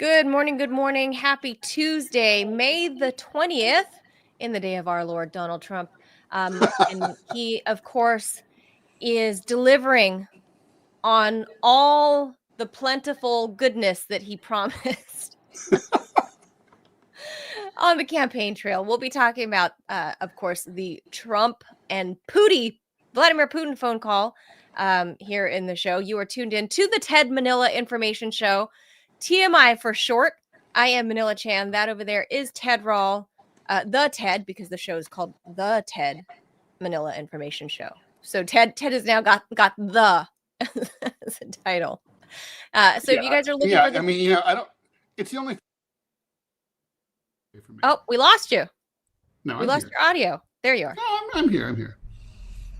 Good morning, good morning. Happy Tuesday, May the 20th, in the day of our Lord Donald Trump. And he, of course, is delivering on all the plentiful goodness that he promised on the campaign trail. We'll be talking about, of course, the Trump and Vladimir Putin phone call here in the show. You are tuned in to the Ted Manila Information Show, TMI for short. I am Manila Chan. That over there is Ted Rall, the Ted, because the show is called the Ted Manila Information Show. So Ted has now got the as a title. If you guys are looking for the... I don't. It's the only. Oh, we lost you. No, we lost your audio. There you are. No, I'm here.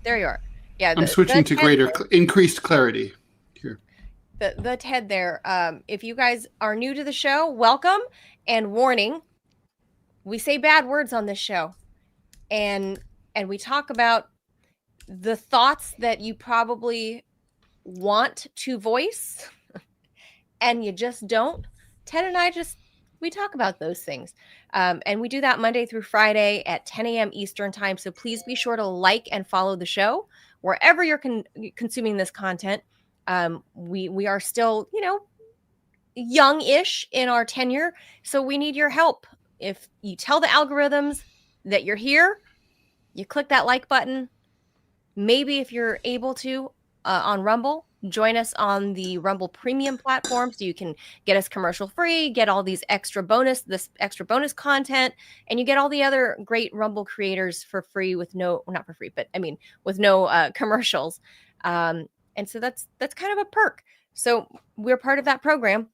There you are. Yeah, I'm switching to increased clarity here. The Ted there. If you guys are new to the show, welcome, and warning, we say bad words on this show, and we talk about the thoughts that you probably want to voice and you just don't. Ted and I we talk about those things, and we do that Monday through Friday at 10 a.m. Eastern time. So please be sure to like and follow the show wherever you're consuming this content. We are still, young-ish in our tenure, so we need your help. If you tell the algorithms that you're here, you click that like button. Maybe if you're able to on Rumble, join us on the Rumble Premium platform so you can get us commercial free, get all this extra bonus content, and you get all the other great Rumble creators for free with not for free, but with no commercials. And so that's kind of a perk. So we're part of that program.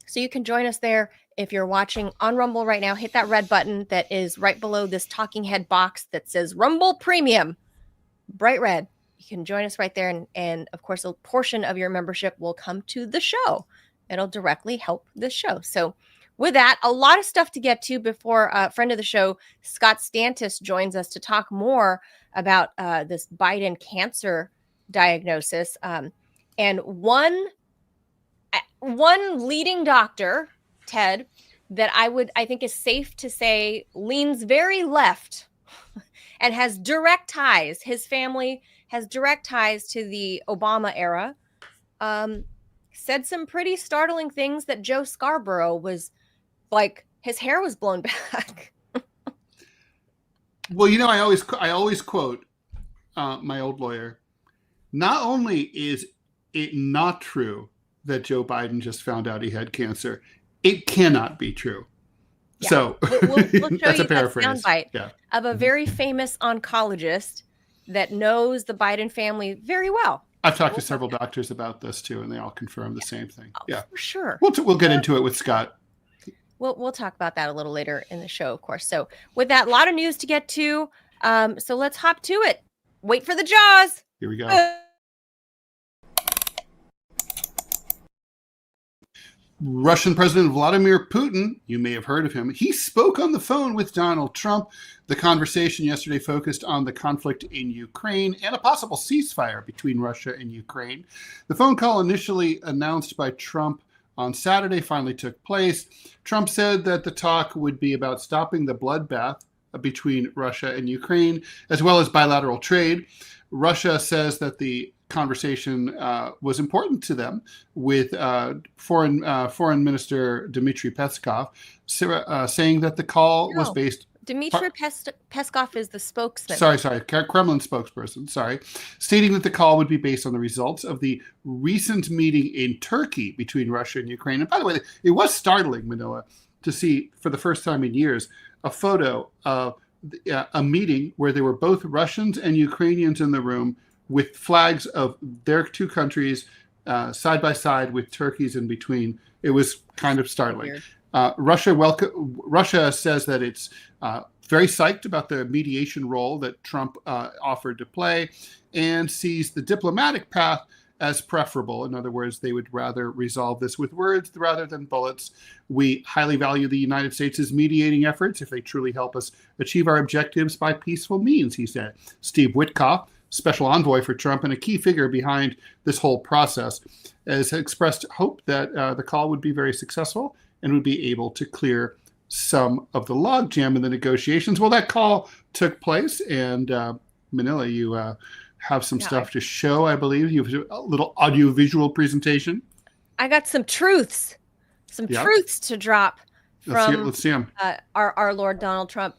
So you can join us there. If you're watching on Rumble right now, hit that red button that is right below this talking head box that says Rumble Premium, bright red. You can join us right there. And of course, a portion of your membership will come to the show. It'll directly help the show. So with that, a lot of stuff to get to before a friend of the show, Scott Stantis, joins us to talk more about this Biden cancer diagnosis. And one leading doctor, Ted, that I think is safe to say leans very left and has direct ties. His family has direct ties to the Obama era. Said some pretty startling things that Joe Scarborough was like, his hair was blown back. Well, I always quote my old lawyer. Not only is it not true that Joe Biden just found out he had cancer, it cannot be true. Yeah. So we'll show that's you a paraphrase. That soundbite of a very famous oncologist that knows the Biden family very well. I've talked to several doctors about this too, and they all confirm the same thing. Yeah, for sure. We'll get into it with Scott. We'll talk about that a little later in the show, of course. So with that, a lot of news to get to. So let's hop to it. Wait for the jaws. Here we go. Russian President Vladimir Putin, you may have heard of him, he spoke on the phone with Donald Trump. The conversation yesterday focused on the conflict in Ukraine and a possible ceasefire between Russia and Ukraine. The phone call, initially announced by Trump on Saturday, finally took place. Trump said that the talk would be about stopping the bloodbath between Russia and Ukraine, as well as bilateral trade. Russia says that the conversation was important to them, with Foreign Minister Dmitry Peskov saying that the call was based... Dmitry Peskov is the spokesman. Sorry, Kremlin spokesperson, stating that the call would be based on the results of the recent meeting in Turkey between Russia and Ukraine. And by the way, it was startling, Manila, to see for the first time in years a photo of a meeting where there were both Russians and Ukrainians in the room, with flags of their two countries side by side with turkeys in between. It was kind of startling. Russia says that it's very psyched about the mediation role that Trump offered to play, and sees the diplomatic path as preferable. In other words, they would rather resolve this with words rather than bullets. We highly value the United States' mediating efforts if they truly help us achieve our objectives by peaceful means, he said. Steve Witkoff, special envoy for Trump and a key figure behind this whole process, has expressed hope that the call would be very successful and would be able to clear some of the logjam in the negotiations. Well, that call took place, and Manila, you have some stuff to show, I believe. You have a little audiovisual presentation. I got some truths to drop from let's see them. Our Lord Donald Trump.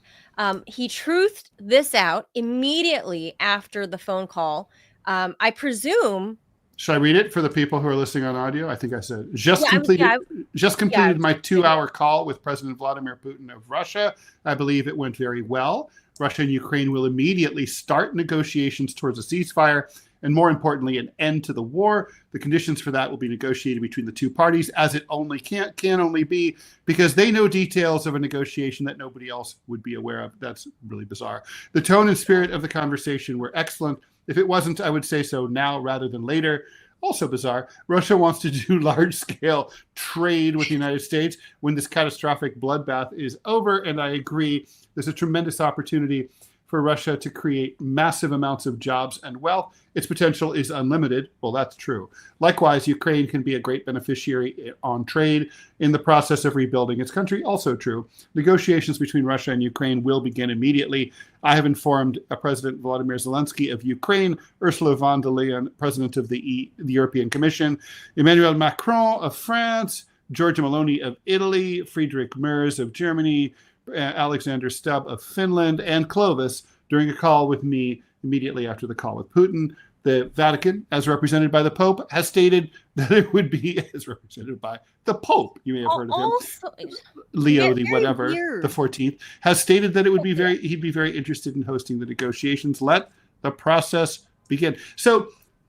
He truthed this out immediately after the phone call. I presume. Should I read it for the people who are listening on audio? I think I said just completed my 2-hour call with President Vladimir Putin of Russia. I believe it went very well. Russia and Ukraine will immediately start negotiations towards a ceasefire and, more importantly, an end to the war. The conditions for that will be negotiated between the two parties, as it only can only be, because they know details of a negotiation that nobody else would be aware of. That's really bizarre. The tone and spirit of the conversation were excellent. If it wasn't, I would say so now rather than later. Also bizarre. Russia wants to do large-scale trade with the United States when this catastrophic bloodbath is over, and I agree. There's a tremendous opportunity for Russia to create massive amounts of jobs and wealth. Its potential is unlimited. Well, that's true. Likewise, Ukraine can be a great beneficiary on trade in the process of rebuilding its country. Also true. Negotiations between Russia and Ukraine will begin immediately. I have informed President Vladimir Zelensky of Ukraine, Ursula von der Leyen, President of the European Commission, Emmanuel Macron of France, Giorgia Meloni of Italy, Friedrich Merz of Germany, Alexander Stubb of Finland, and Clovis during a call with me immediately after the call with Putin. The Vatican, as represented by the Pope, has stated that it would be as represented by the Pope. You may have heard of him. Leo the 14th, has stated that it would be he'd be very interested in hosting the negotiations. Let the process begin. So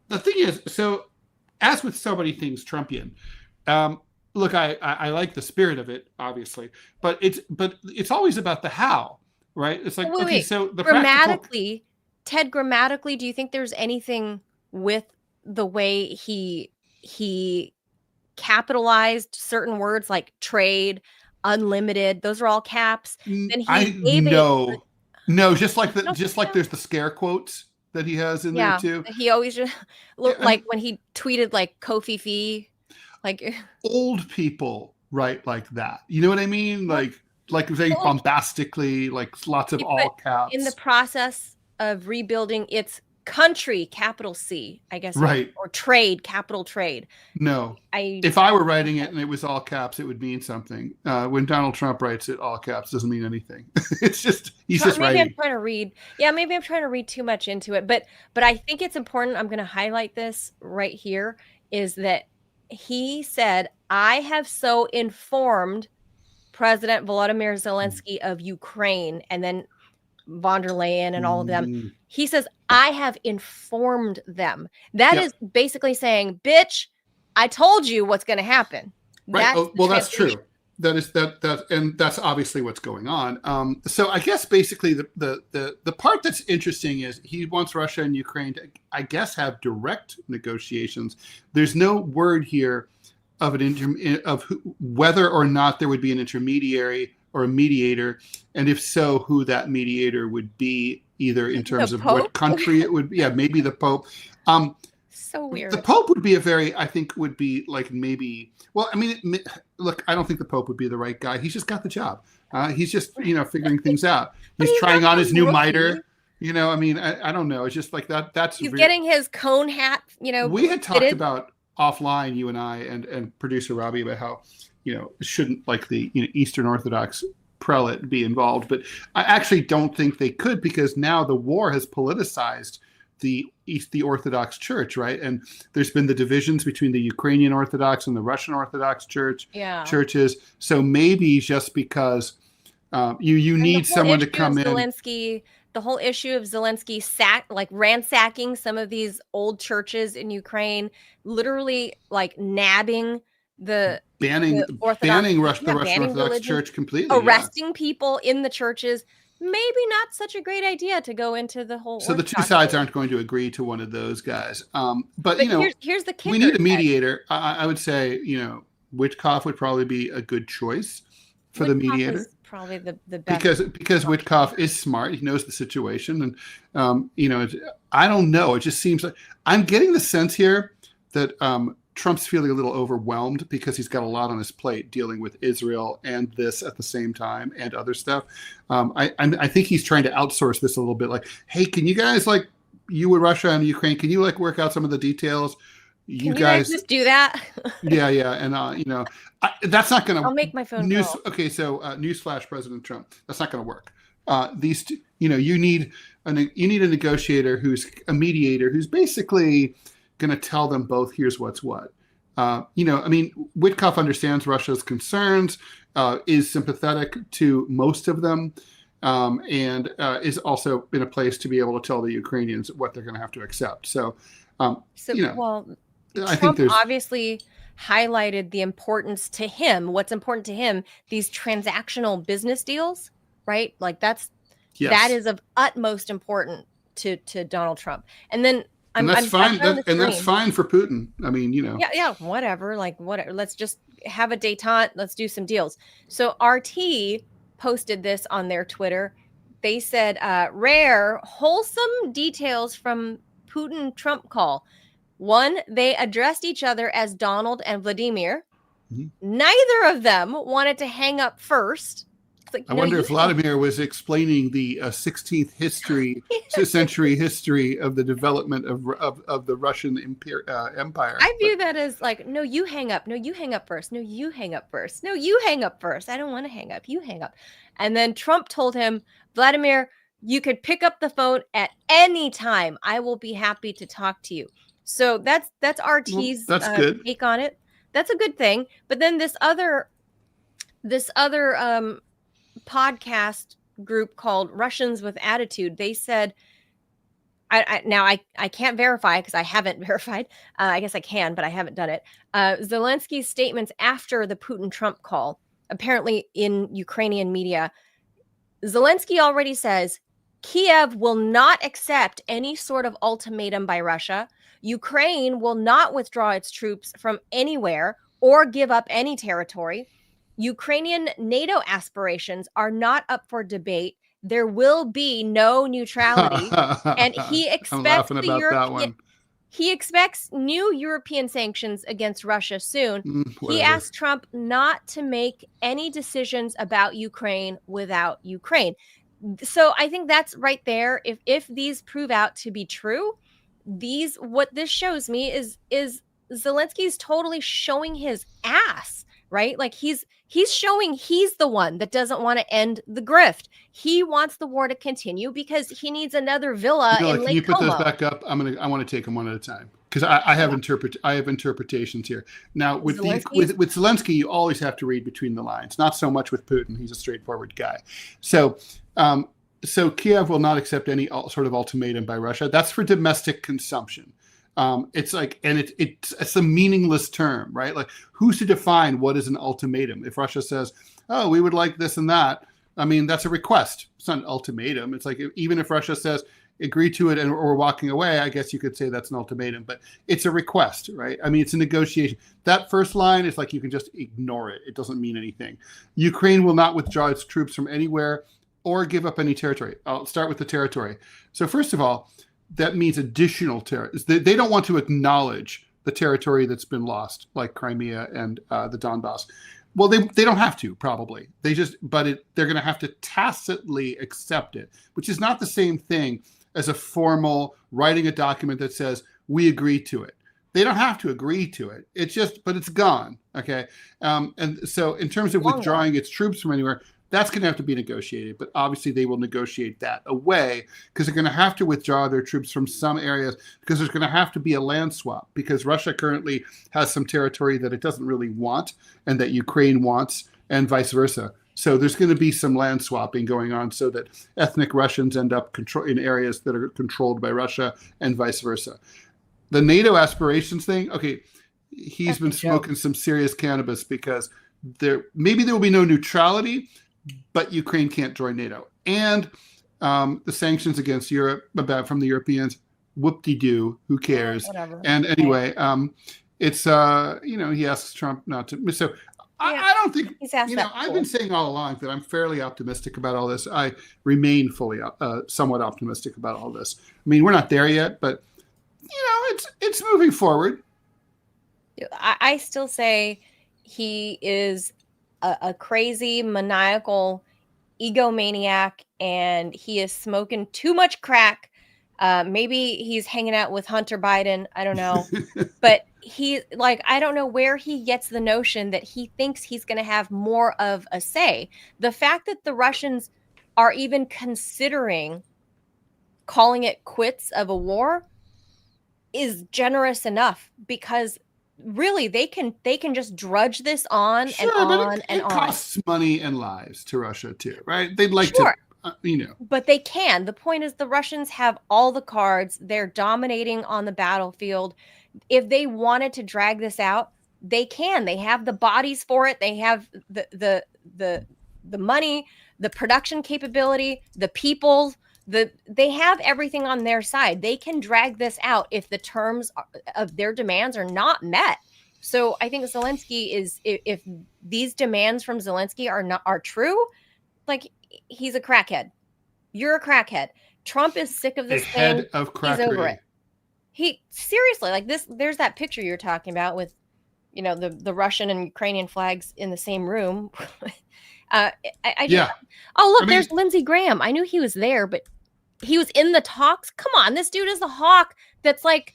the thing is, as with so many things Trumpian, look, I like the spirit of it, obviously, but it's always about the how, right? It's like, so the grammatically, Ted, grammatically, do you think there's anything with the way he capitalized certain words like trade, unlimited? Those are all caps. Then no, just like there's the scare quotes that he has in there too. He always just like when he tweeted like Kofi Fee. Like old people write like that. You know what I mean? Like very bombastically, like lots of all caps. In the process of rebuilding its country, capital C, I guess. Right. Or trade, capital trade. No. If I were writing it and it was all caps, it would mean something. When Donald Trump writes it all caps, it doesn't mean anything. It's just, he's just writing. Maybe I'm trying to read. Yeah, maybe I'm trying to read too much into it. But I think it's important. I'm going to highlight this right here, is that he said, I have so informed President Vladimir Zelensky of Ukraine, and then von der Leyen and all of them. He says, I have informed them. That is basically saying, bitch, I told you what's going to happen. Right. That's true. And that's obviously what's going on. So I guess basically the part that's interesting is he wants Russia and Ukraine to, I guess, have direct negotiations. There's no word here of whether or not there would be an intermediary or a mediator, and if so, who that mediator would be, either in terms of what country it would be. Yeah, maybe the Pope. So weird. The Pope would be well, I mean, look, I don't think the Pope would be the right guy. He's just got the job. He's just, figuring things out. He's trying on his new mitre. I mean, I don't know. It's just like that. He's getting his cone hat, We had talked about offline, you and I, and producer Robbie, about how, shouldn't like the Eastern Orthodox prelate be involved. But I actually don't think they could, because now the war has politicized the Orthodox Church, right? And there's been the divisions between the Ukrainian Orthodox and the Russian Orthodox churches. So maybe just because you need someone to come in. The whole issue of Zelensky ransacking some of these old churches in Ukraine, literally like nabbing banning the Russian Orthodox Church completely, arresting people in the churches. Maybe not such a great idea to go into the whole. So the two sides aren't going to agree to one of those guys. But here's the kicker. We need a mediator. I would say, Witkoff would probably be a good choice for the mediator. Probably the best. Because Witkoff is smart. He knows the situation. And, I don't know. It just seems like I'm getting the sense here that Trump's feeling a little overwhelmed because he's got a lot on his plate dealing with Israel and this at the same time and other stuff. I think he's trying to outsource this a little bit. Like, hey, can you guys, like, you with Russia and Ukraine, can you like work out some of the details? Can you guys just do that? Yeah, and that's not going to. I'll make my phone call. Okay, so newsflash, President Trump, that's not going to work. These, you need a negotiator who's a mediator who's basically going to tell them both, here's what's what. Witkoff understands Russia's concerns, is sympathetic to most of them, and is also in a place to be able to tell the Ukrainians what they're going to have to accept. So, I think Trump obviously highlighted the importance to him, what's important to him, these transactional business deals, right? Like that is of utmost importance to Donald Trump. And then that's fine. That's fine for Putin. I mean, Yeah, whatever. Like, whatever. Let's just have a détente. Let's do some deals. So RT posted this on their Twitter. They said, rare, wholesome details from Putin-Trump call. One, they addressed each other as Donald and Vladimir. Mm-hmm. Neither of them wanted to hang up first. Like, I wonder if Vladimir was explaining the 16th century history of the development of the Russian empire. I view that as like, no, you hang up. No, you hang up first. No, you hang up first. No, you hang up first. I don't want to hang up. You hang up. And then Trump told him, Vladimir, you could pick up the phone at any time. I will be happy to talk to you. So that's RT's take on it. That's a good thing. But then this other podcast group called Russians with Attitude, they said, I can't verify because I haven't verified. I guess I can, but I haven't done it. Zelensky's statements after the Putin-Trump call, apparently in Ukrainian media, Zelensky already says Kiev will not accept any sort of ultimatum by Russia. Ukraine will not withdraw its troops from anywhere or give up any territory. Ukrainian NATO aspirations are not up for debate. There will be no neutrality. And he expects he expects new European sanctions against Russia soon. He asked Trump not to make any decisions about Ukraine without Ukraine. So I think that's right there. If these prove out to be true, what this shows me is Zelensky's totally showing his ass, right? Like he's showing he's the one that doesn't want to end the grift. He wants the war to continue because he needs another villa in Lake Can you put Como. those back up? I want to take them one at a time because I have interpretations here. Now with Zelensky, you always have to read between the lines. Not so much with Putin; he's a straightforward guy. So Kiev will not accept any sort of ultimatum by Russia. That's for domestic consumption. It's like, and it's a meaningless term, right? Like, who's to define what is an ultimatum? If Russia says, "Oh, we would like this and that," I mean, that's a request. It's not an ultimatum. It's like even if Russia says, "Agree to it," and we're walking away, I guess you could say that's an ultimatum, but it's a request, right? I mean, it's a negotiation. That first line is like you can just ignore it. It doesn't mean anything. Ukraine will not withdraw its troops from anywhere or give up any territory. I'll start with the territory. So first of all, that means additional territory. They don't want to acknowledge the territory that's been lost, like Crimea and the Donbass. Well, they don't have to, probably. They're going to have to tacitly accept it, which is not the same thing as a formal writing a document that says we agree to it. They don't have to agree to it. But it's gone. Okay. And so in terms of withdrawing its troops from anywhere, that's going to have to be negotiated, but obviously they will negotiate that away because they're going to have to withdraw their troops from some areas because there's going to have to be a land swap because Russia currently has some territory that it doesn't really want and that Ukraine wants and vice versa. So there's going to be some land swapping going on so that ethnic Russians end up in areas that are controlled by Russia and vice versa. The NATO aspirations thing, okay, he's been smoking some serious cannabis because maybe there will be no neutrality, but Ukraine can't join NATO. And the sanctions against Europe from the Europeans, whoop-de-doo, who cares? Whatever. And anyway, it's, he asks Trump not to. So I don't think, I've been saying all along that I'm fairly optimistic about all this. I remain somewhat optimistic about all this. I mean, we're not there yet, but, it's moving forward. I still say he is a crazy, maniacal egomaniac, and he is smoking too much crack. Maybe he's hanging out with Hunter Biden. I don't know. But I don't know where he gets the notion that he thinks he's going to have more of a say. The fact that the Russians are even considering calling it quits of a war is generous enough, because really they can just drudge this on and Sure, but on and it on. costs money and lives to Russia too, right? They'd like to, Sure, you know. but they can. The point is the Russians have all the cards. They're dominating on the battlefield. If they wanted to drag this out, they can. They have the bodies for it. They have the money, the production capability, the people, they have everything on their side. They can drag this out if the terms of their demands are not met. So I think Zelensky is, if these demands from Zelensky are true, like, he's a crackhead. You're a crackhead. Trump is sick of A this thing. head of He's over it. crackery. He seriously, like, this. There's that picture you're talking about with, the Russian and Ukrainian flags in the same room. I just, Yeah. oh, look, I mean, there's Lindsey Graham. I knew he was there, but he was in the talks. Come on, this dude is a hawk. That's like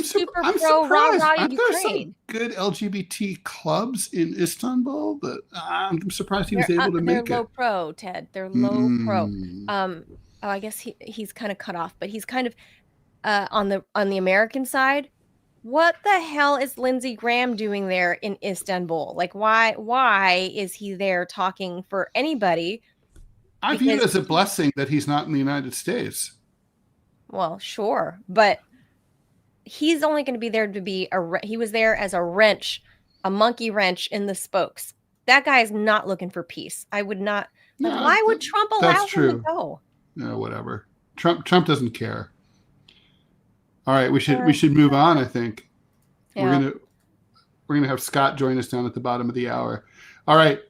super I'm pro rah surprised. rah Aren't there some Ukraine. good LGBT clubs in Istanbul? But I'm surprised he was They're able to they're make low it. pro, Ted. They're low pro. Mm. Oh, I guess he's kind of cut off, but he's kind of on the American side. What the hell is Lindsey Graham doing there in Istanbul? Like, why is he there talking for anybody? I view it Because, as a blessing that he's not in the United States. well, sure, but he's only going to be there to be he was there as a wrench, a monkey wrench in the spokes. That guy is not looking for peace. I would not, like, No, why would Trump allow that's him to true. go? No, whatever. Trump doesn't care. All right, we should move on. I think Yeah. we're gonna have Scott join us down at the bottom of the hour. All right.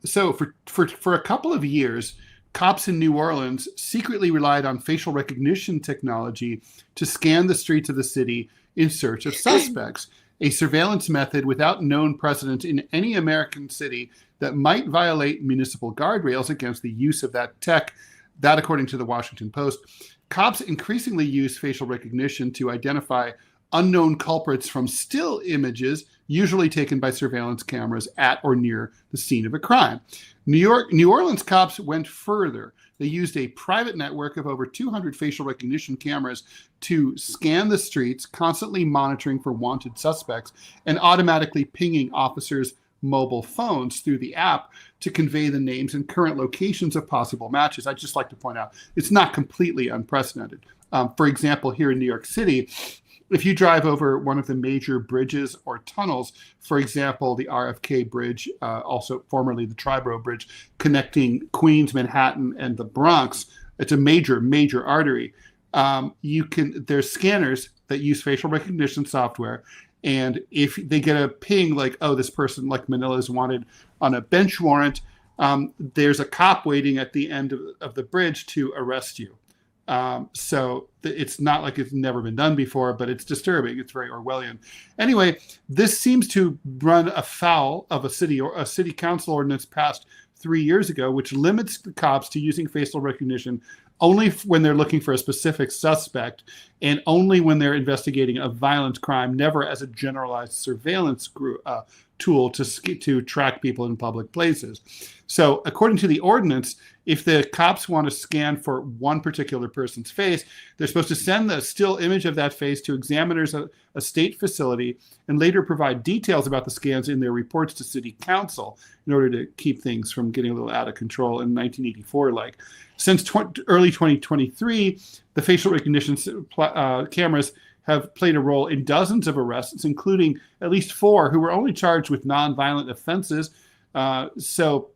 So for a couple of years, cops in New Orleans secretly relied on facial recognition technology to scan the streets of the city in search of suspects, a surveillance method without known precedent in any American city that might violate municipal guardrails against the use of that tech. That, according to the Washington Post. Cops increasingly use facial recognition to identify unknown culprits from still images, usually taken by surveillance cameras at or near the scene of a crime. New Orleans cops went further. They used a private network of over 200 facial recognition cameras to scan the streets, constantly monitoring for wanted suspects and automatically pinging officers' mobile phones through the app to convey the names and current locations of possible matches. I'd just like to point out, it's not completely unprecedented. For example, here in New York City, if you drive over one of the major bridges or tunnels, for example, the RFK Bridge, also formerly the Triborough Bridge, connecting Queens, Manhattan, and the Bronx, it's a major artery. There's scanners that use facial recognition software, and if they get a ping like, oh, this person, like Manila, is wanted on a bench warrant, there's a cop waiting at the end of the bridge to arrest you. So it's not like it's never been done before, but it's disturbing. It's very Orwellian. Anyway, this seems to run afoul of a city council ordinance passed 3 years ago, which limits the cops to using facial recognition only when they're looking for a specific suspect and only when they're investigating a violent crime, never as a generalized surveillance tool to track people in public places. So according to the ordinance, if the cops want to scan for one particular person's face, they're supposed to send the still image of that face to examiners at a state facility and later provide details about the scans in their reports to city council in order to keep things from getting a little out of control in 1984. Like, since early 2023, the facial recognition cameras have played a role in dozens of arrests, including at least 4 who were only charged with nonviolent offenses. So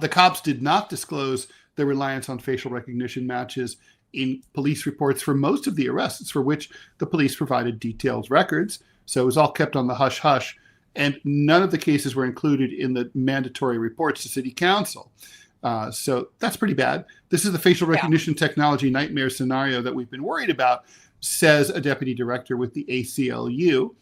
the cops did not disclose their reliance on facial recognition matches in police reports for most of the arrests, for which the police provided detailed records. So it was all kept on the hush-hush, and none of the cases were included in the mandatory reports to city council. So that's pretty bad. This is the facial recognition technology nightmare scenario that we've been worried about, says a deputy director with the ACLU.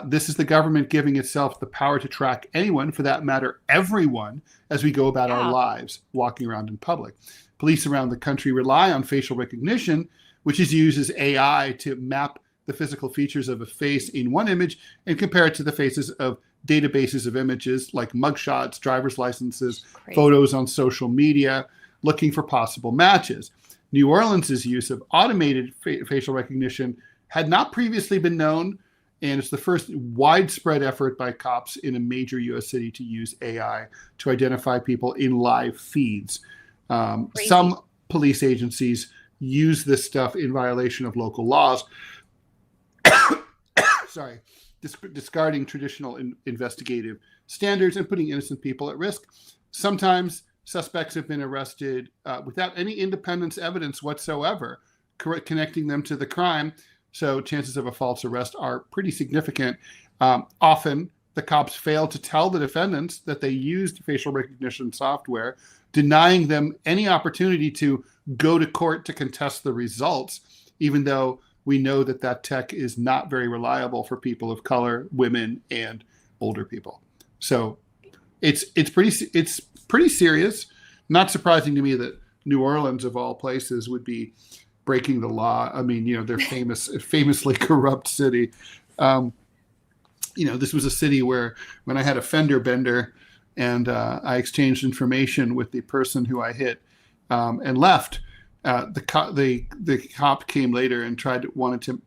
This is the government giving itself the power to track anyone, for that matter, everyone, as we go about our lives, walking around in public. Police around the country rely on facial recognition, which is used as AI to map the physical features of a face in one image and compare it to the faces of databases of images like mugshots, driver's licenses, photos on social media, looking for possible matches. New Orleans' use of automated facial recognition had not previously been known, and it's the first widespread effort by cops in a major U.S. city to use AI to identify people in live feeds. Some police agencies use this stuff in violation of local laws. Sorry, discarding traditional investigative standards and putting innocent people at risk. Sometimes suspects have been arrested without any independent evidence whatsoever connecting them to the crime. So chances of a false arrest are pretty significant. Often the cops fail to tell the defendants that they used facial recognition software, denying them any opportunity to go to court to contest the results, even though we know that that tech is not very reliable for people of color, women, and older people. So it's pretty serious. Not surprising to me that New Orleans, of all places, would be breaking the law. I mean, they're famously corrupt city. This was a city where when I had a fender bender and I exchanged information with the person who I hit and left, the cop came later and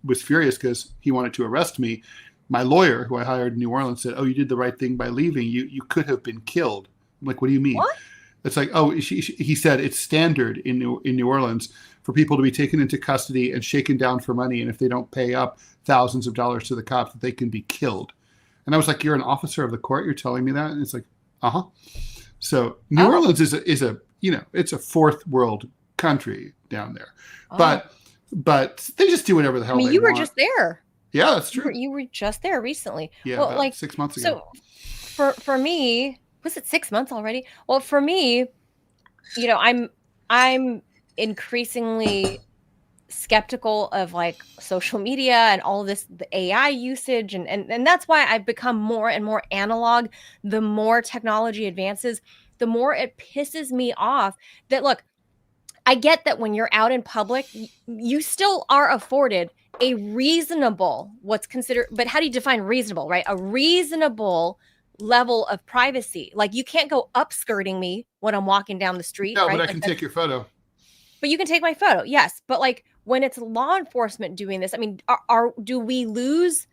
was furious because he wanted to arrest me. My lawyer, who I hired in New Orleans, said, "Oh, you did the right thing by leaving. You could have been killed." I'm like, "What do you mean?" What? It's like, "Oh," he said, "it's standard in New Orleans for people to be taken into custody and shaken down for money, and if they don't pay up thousands of dollars to the cops, that they can be killed." And I was like, "You're an officer of the court. You're telling me that?" And it's like, "Uh-huh." So New Orleans is a it's a fourth world country down there, but they just do whatever the hell they want. You were just there. Yeah, that's true. You were just there recently. Yeah, well, about 6 months ago. So for me, was it 6 months already? Well, for me, I'm increasingly skeptical of like social media and all of this, the AI usage, and that's why I've become more and more analog. The more technology advances, the more it pisses me off that, look, I get that when you're out in public, you still are afforded a reasonable, what's considered, but how do you define reasonable, right? A reasonable level of privacy. Like, you can't go upskirting me when I'm walking down the street. No, right? but I can take your photo. But you can take my photo, yes. But like when it's law enforcement doing this, I mean, do we lose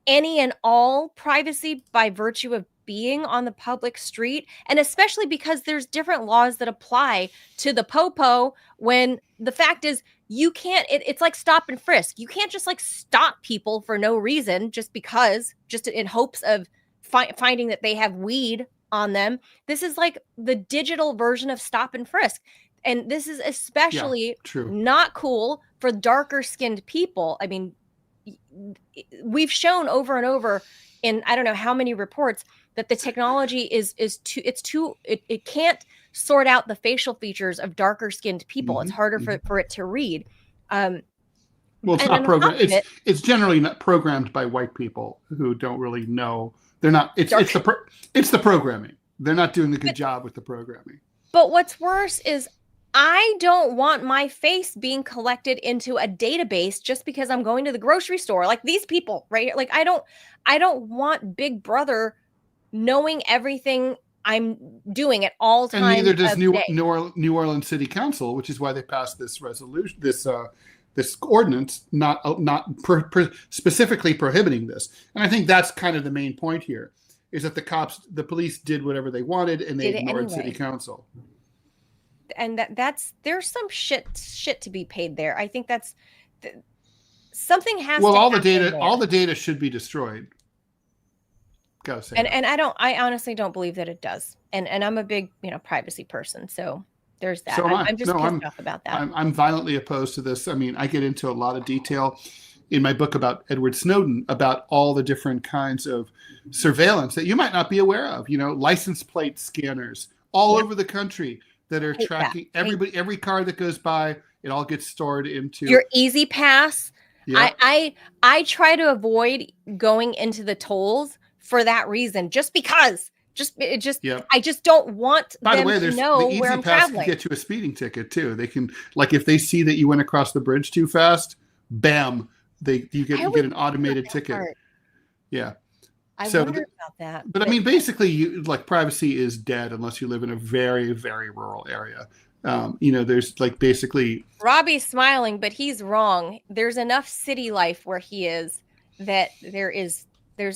any and all privacy by virtue of being on the public street? And especially because there's different laws that apply to the popo, when the fact is you can't, it's like stop and frisk. You can't just like stop people for no reason just in hopes of finding that they have weed on them. This is like the digital version of stop and frisk. And this is especially not cool for darker skinned people. I mean, we've shown over and over in I don't know how many reports that the technology it can't sort out the facial features of darker skinned people. Mm-hmm. It's harder for it to read. Well, it's not programmed. It's generally not programmed by white people who don't really know. They're not. It's the programming. They're not doing a good job with the programming. But what's worse is I don't want my face being collected into a database just because I'm going to the grocery store. Like these people, right? Like I don't want Big Brother knowing everything I'm doing at all times. And neither does New Orleans City Council, which is why they passed this resolution, this ordinance, not specifically prohibiting this. And I think that's kind of the main point here, is that the police did whatever they wanted and they ignored City Council. And there's some shit to be paid there. I think that's something has. Well, all the data should be destroyed. Gotta say. And I honestly don't believe that it does. And I'm a big privacy person, so there's that. So I'm just pissed off about that. I'm violently opposed to this. I mean, I get into a lot of detail in my book about Edward Snowden, about all the different kinds of surveillance that you might not be aware of. License plate scanners all over the country that are tracking everybody, every car that goes by. It all gets stored into your Easy Pass. Yep. I try to avoid going into the tolls for that reason, just because. Yep. I just don't want By the them way, to there's know the where Easy I'm Pass can traveling. get you a speeding ticket too. They can, like, if they see that you went across the bridge too fast, bam, you get an automated ticket. Part. Yeah. I So, wonder about that. but I mean, basically, privacy is dead unless you live in a very, very rural area. There's like basically. Robbie's smiling, but he's wrong. There's enough city life where he is that there's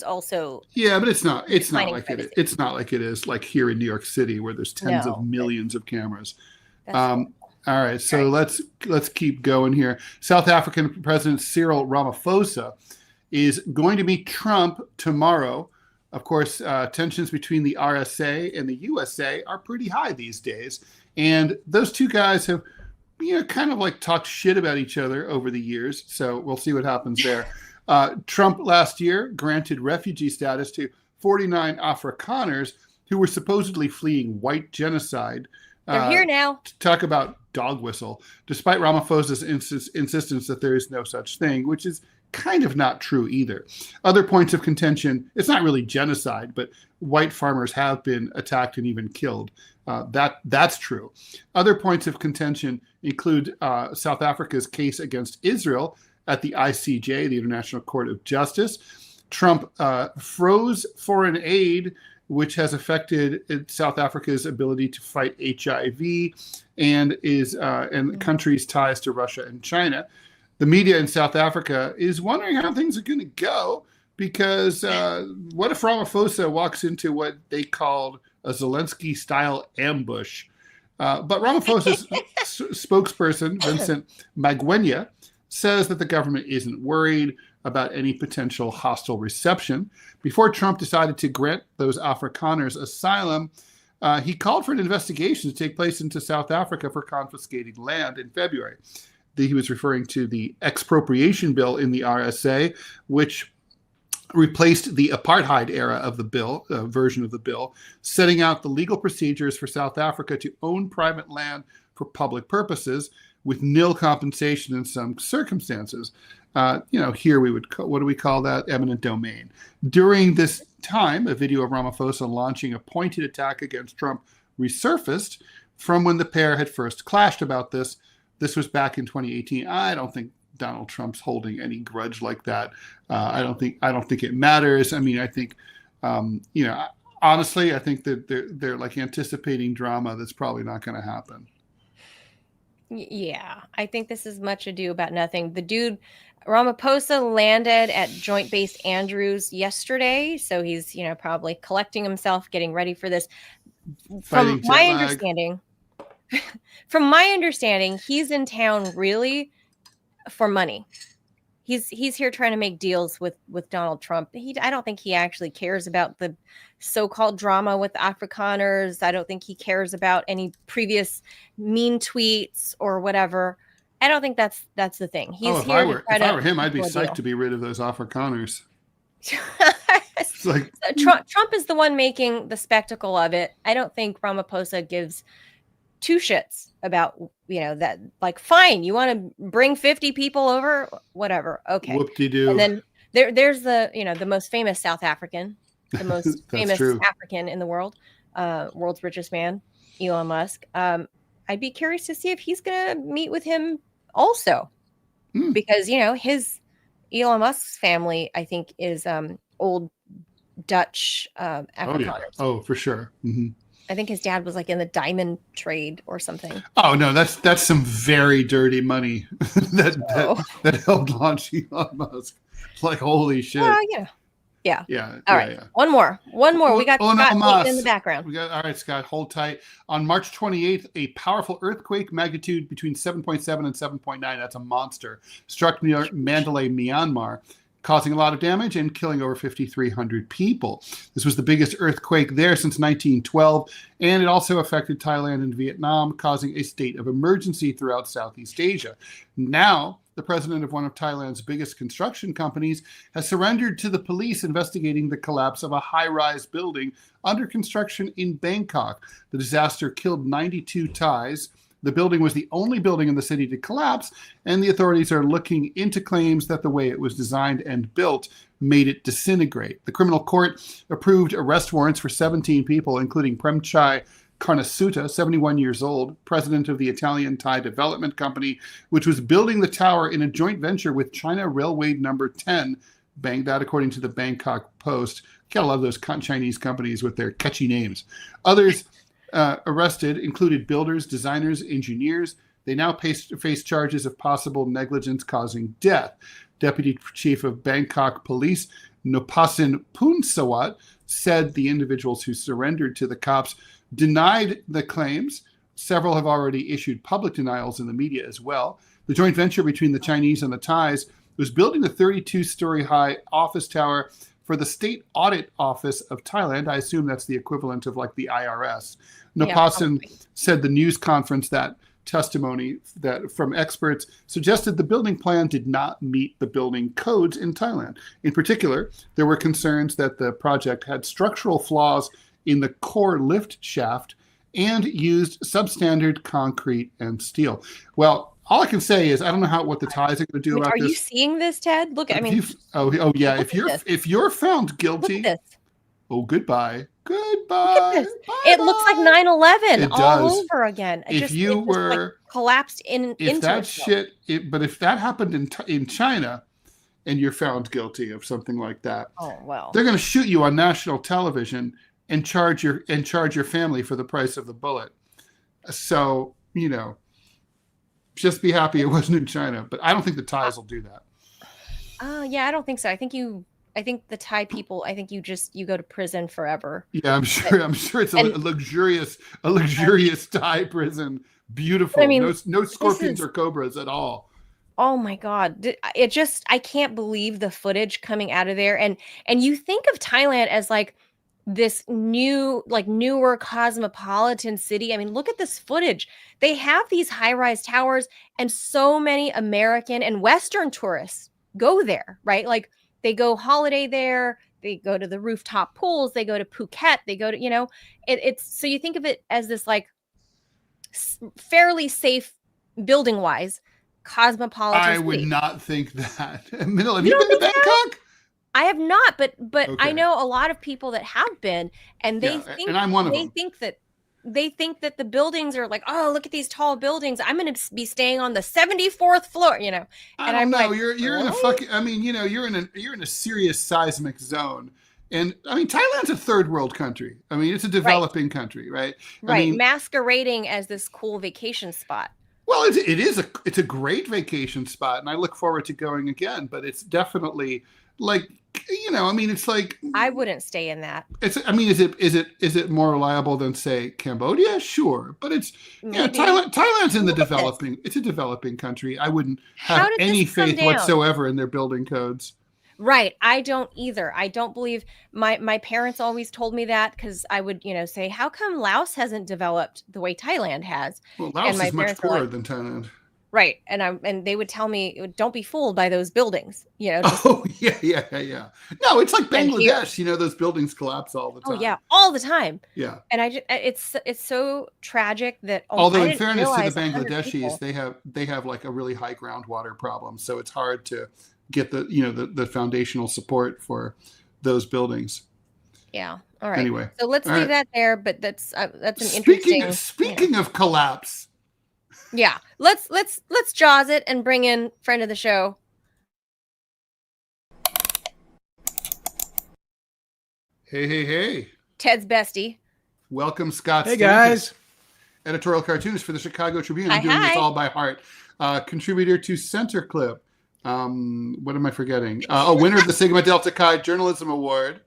also Yeah, but it's not declining like privacy. it's not like it is like here in New York City where there's tens of millions of cameras. All right, so let's keep going here. South African President Cyril Ramaphosa is going to meet Trump tomorrow. Of course, tensions between the RSA and the USA are pretty high these days, and those two guys have, kind of like talked shit about each other over the years. So we'll see what happens there. Trump last year granted refugee status to 49 Afrikaners who were supposedly fleeing white genocide. They're here now. Talk about dog whistle, despite Ramaphosa's insistence that there is no such thing, which is kind of not true either. Other points of contention, it's not really genocide, but white farmers have been attacked and even killed. That's true. Other points of contention include South Africa's case against Israel at the ICJ, the International Court of Justice. Trump froze foreign aid, which has affected South Africa's ability to fight HIV and the country's ties to Russia and China. The media in South Africa is wondering how things are going to go because what if Ramaphosa walks into what they called a Zelensky-style ambush? But Ramaphosa's spokesperson, Vincent Magwenya, says that the government isn't worried about any potential hostile reception. Before Trump decided to grant those Afrikaners asylum, he called for an investigation to take place into South Africa for confiscating land in February. He was referring to the expropriation bill in the RSA, which replaced the apartheid era of the bill, version of the bill, setting out the legal procedures for South Africa to own private land for public purposes with nil compensation in some circumstances. Here we would, what do we call that? Eminent domain. During this time, a video of Ramaphosa launching a pointed attack against Trump resurfaced from when the pair had first clashed about this. This was back in 2018. I don't think Donald Trump's holding any grudge like that. I don't think it matters. I mean, I think, honestly, I think that they're like anticipating drama that's probably not going to happen. Yeah, I think this is much ado about nothing. The dude, Ramaphosa, landed at Joint Base Andrews yesterday, so he's probably collecting himself, getting ready for this. From my understanding, he's in town really for money. He's here trying to make deals with Donald Trump. I don't think he actually cares about the so-called drama with the Afrikaners. I don't think he cares about any previous mean tweets or whatever. I don't think that's the thing. If I were him, I'd be psyched to be rid of those Afrikaners. Trump is the one making the spectacle of it. I don't think Ramaphosa gives two shits about that. Like, fine, you want to bring 50 people over, whatever, okay. Whoop-de-doo. And then there's the most famous South African, the most famous African in the world, world's richest man, Elon Musk. I'd be curious to see if he's gonna meet with him also, because his Elon Musk's family, I think, is old Dutch Afrikaners. Oh, for sure. Mm-hmm. I think his dad was like in the diamond trade or something. Oh no, that's some very dirty money that helped launch Elon Musk. Like, holy shit. Yeah. All right. Yeah. One more. We got Scott in the background. All right, Scott, hold tight. On March 28th, a powerful earthquake magnitude between 7.7 and 7.9, that's a monster, struck near Mandalay, Myanmar, causing a lot of damage and killing over 5,300 people. This was the biggest earthquake there since 1912, and it also affected Thailand and Vietnam, causing a state of emergency throughout Southeast Asia. Now, the president of one of Thailand's biggest construction companies has surrendered to the police investigating the collapse of a high-rise building under construction in Bangkok. The disaster killed 92 Thais, The building was the only building in the city to collapse, and the authorities are looking into claims that the way it was designed and built made it disintegrate. The criminal court approved arrest warrants for 17 people, including Premchai Karnasuta, 71 years old, president of the Italian Thai Development Company, which was building the tower in a joint venture with China Railway Number 10. That according to the Bangkok Post. Gotta love those Chinese companies with their catchy names. Others arrested included builders, designers, engineers. They now face charges of possible negligence causing death. Deputy Chief of Bangkok Police, Nopasin Punsawat, said the individuals who surrendered to the cops denied the claims. Several have already issued public denials in the media as well. The joint venture between the Chinese and the Thais was building a 32-story high office tower for the State Audit Office of Thailand. I assume that's the equivalent of like the IRS. Nopasin said the news conference that testimony that from experts suggested the building plan did not meet the building codes in Thailand. In particular, there were concerns that the project had structural flaws in the core lift shaft and used substandard concrete and steel. Well, all I can say is I don't know what the Thais are going to do about this. Are you seeing this, Ted? Look, oh yeah. If you're found guilty, oh goodbye. Look at this. It looks like 9/11 all over again. If you were collapsed into that shit, but if that happened in China, and you're found guilty of something like that, oh well, they're going to shoot you on national television and charge your family for the price of the bullet. So just be happy it wasn't in China. But I don't think the Thais will do that. Yeah, I don't think so. I think the Thai people, you go to prison forever. Yeah, I'm sure it's a luxurious Thai prison. Beautiful. No scorpions or cobras at all. Oh my God. I can't believe the footage coming out of there. And you think of Thailand as like this newer cosmopolitan city. I mean, look at this footage. They have these high-rise towers, and so many American and Western tourists go there, right? Like they go holiday there, they go to the rooftop pools, they go to Phuket, they go to, it's so you think of it as this like fairly safe building wise cosmopolitan I city. would not think that. Manila, have you been to Bangkok? I have not, but okay. I know a lot of people that have been, and they think, and I'm one of them. They think that the buildings are like, oh, look at these tall buildings. I'm going to be staying on the 74th floor, I don't know. Like, you're in a fucking. I mean, you're in a serious seismic zone, and I mean, Thailand's a third world country. I mean, it's a developing country, right? Right, I mean, masquerading as this cool vacation spot. Well, it's a great vacation spot, and I look forward to going again. But it's definitely like. It's like I wouldn't stay in that. Is it more reliable than say Cambodia? Sure, but it's Thailand's in the developing. It's a developing country. I wouldn't have any faith whatsoever in their building codes. Right, I don't either. I don't believe my parents always told me that because I would say, how come Laos hasn't developed the way Thailand has? Well, Laos is much poorer than Thailand. Right. And they would tell me, don't be fooled by those buildings, yeah. No, it's like Bangladesh, those buildings collapse all the time. Oh yeah, all the time. Yeah. And it's so tragic that although in fairness to the Bangladeshis, they have like a really high groundwater problem, so it's hard to get the foundational support for those buildings. Yeah. All right. Anyway. So let's leave that there, but that's an interesting Speaking of collapse. Yeah, let's Jaws it and bring in friend of the show. Hey. Ted's bestie. Welcome, Scott. Hey, guys. Editorial cartoonist for the Chicago Tribune. I'm doing this all by heart. Contributor to Center Clip. What am I forgetting? Winner of the Sigma Delta Chi Journalism Award.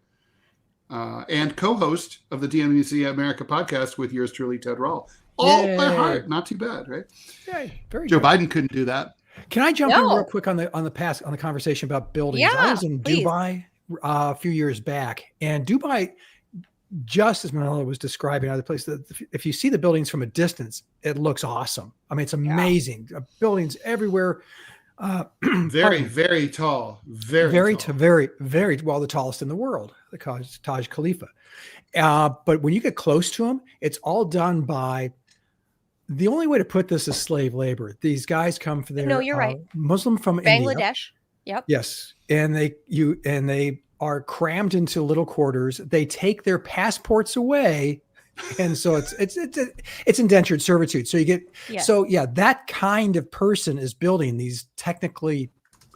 And co-host of the DMZ America podcast with yours truly, Ted Rall. All by heart, not too bad, right? Yeah, very Joe good. Biden couldn't do that. Can I jump in real quick on the conversation about buildings? Yeah, I was in Dubai a few years back, and Dubai, just as Manila was describing other places, that if you see the buildings from a distance, it looks awesome. I mean, it's amazing. Buildings everywhere. Very tall. Very tall. Very well, the tallest in the world, the Taj Khalifa. But when you get close to them, it's all done by the only way to put this is slave labor. These guys come from No, you're right. Muslim from India. Bangladesh. Yep. Yes, and they are crammed into little quarters. They take their passports away, and so it's indentured servitude. So you get that kind of person is building these technically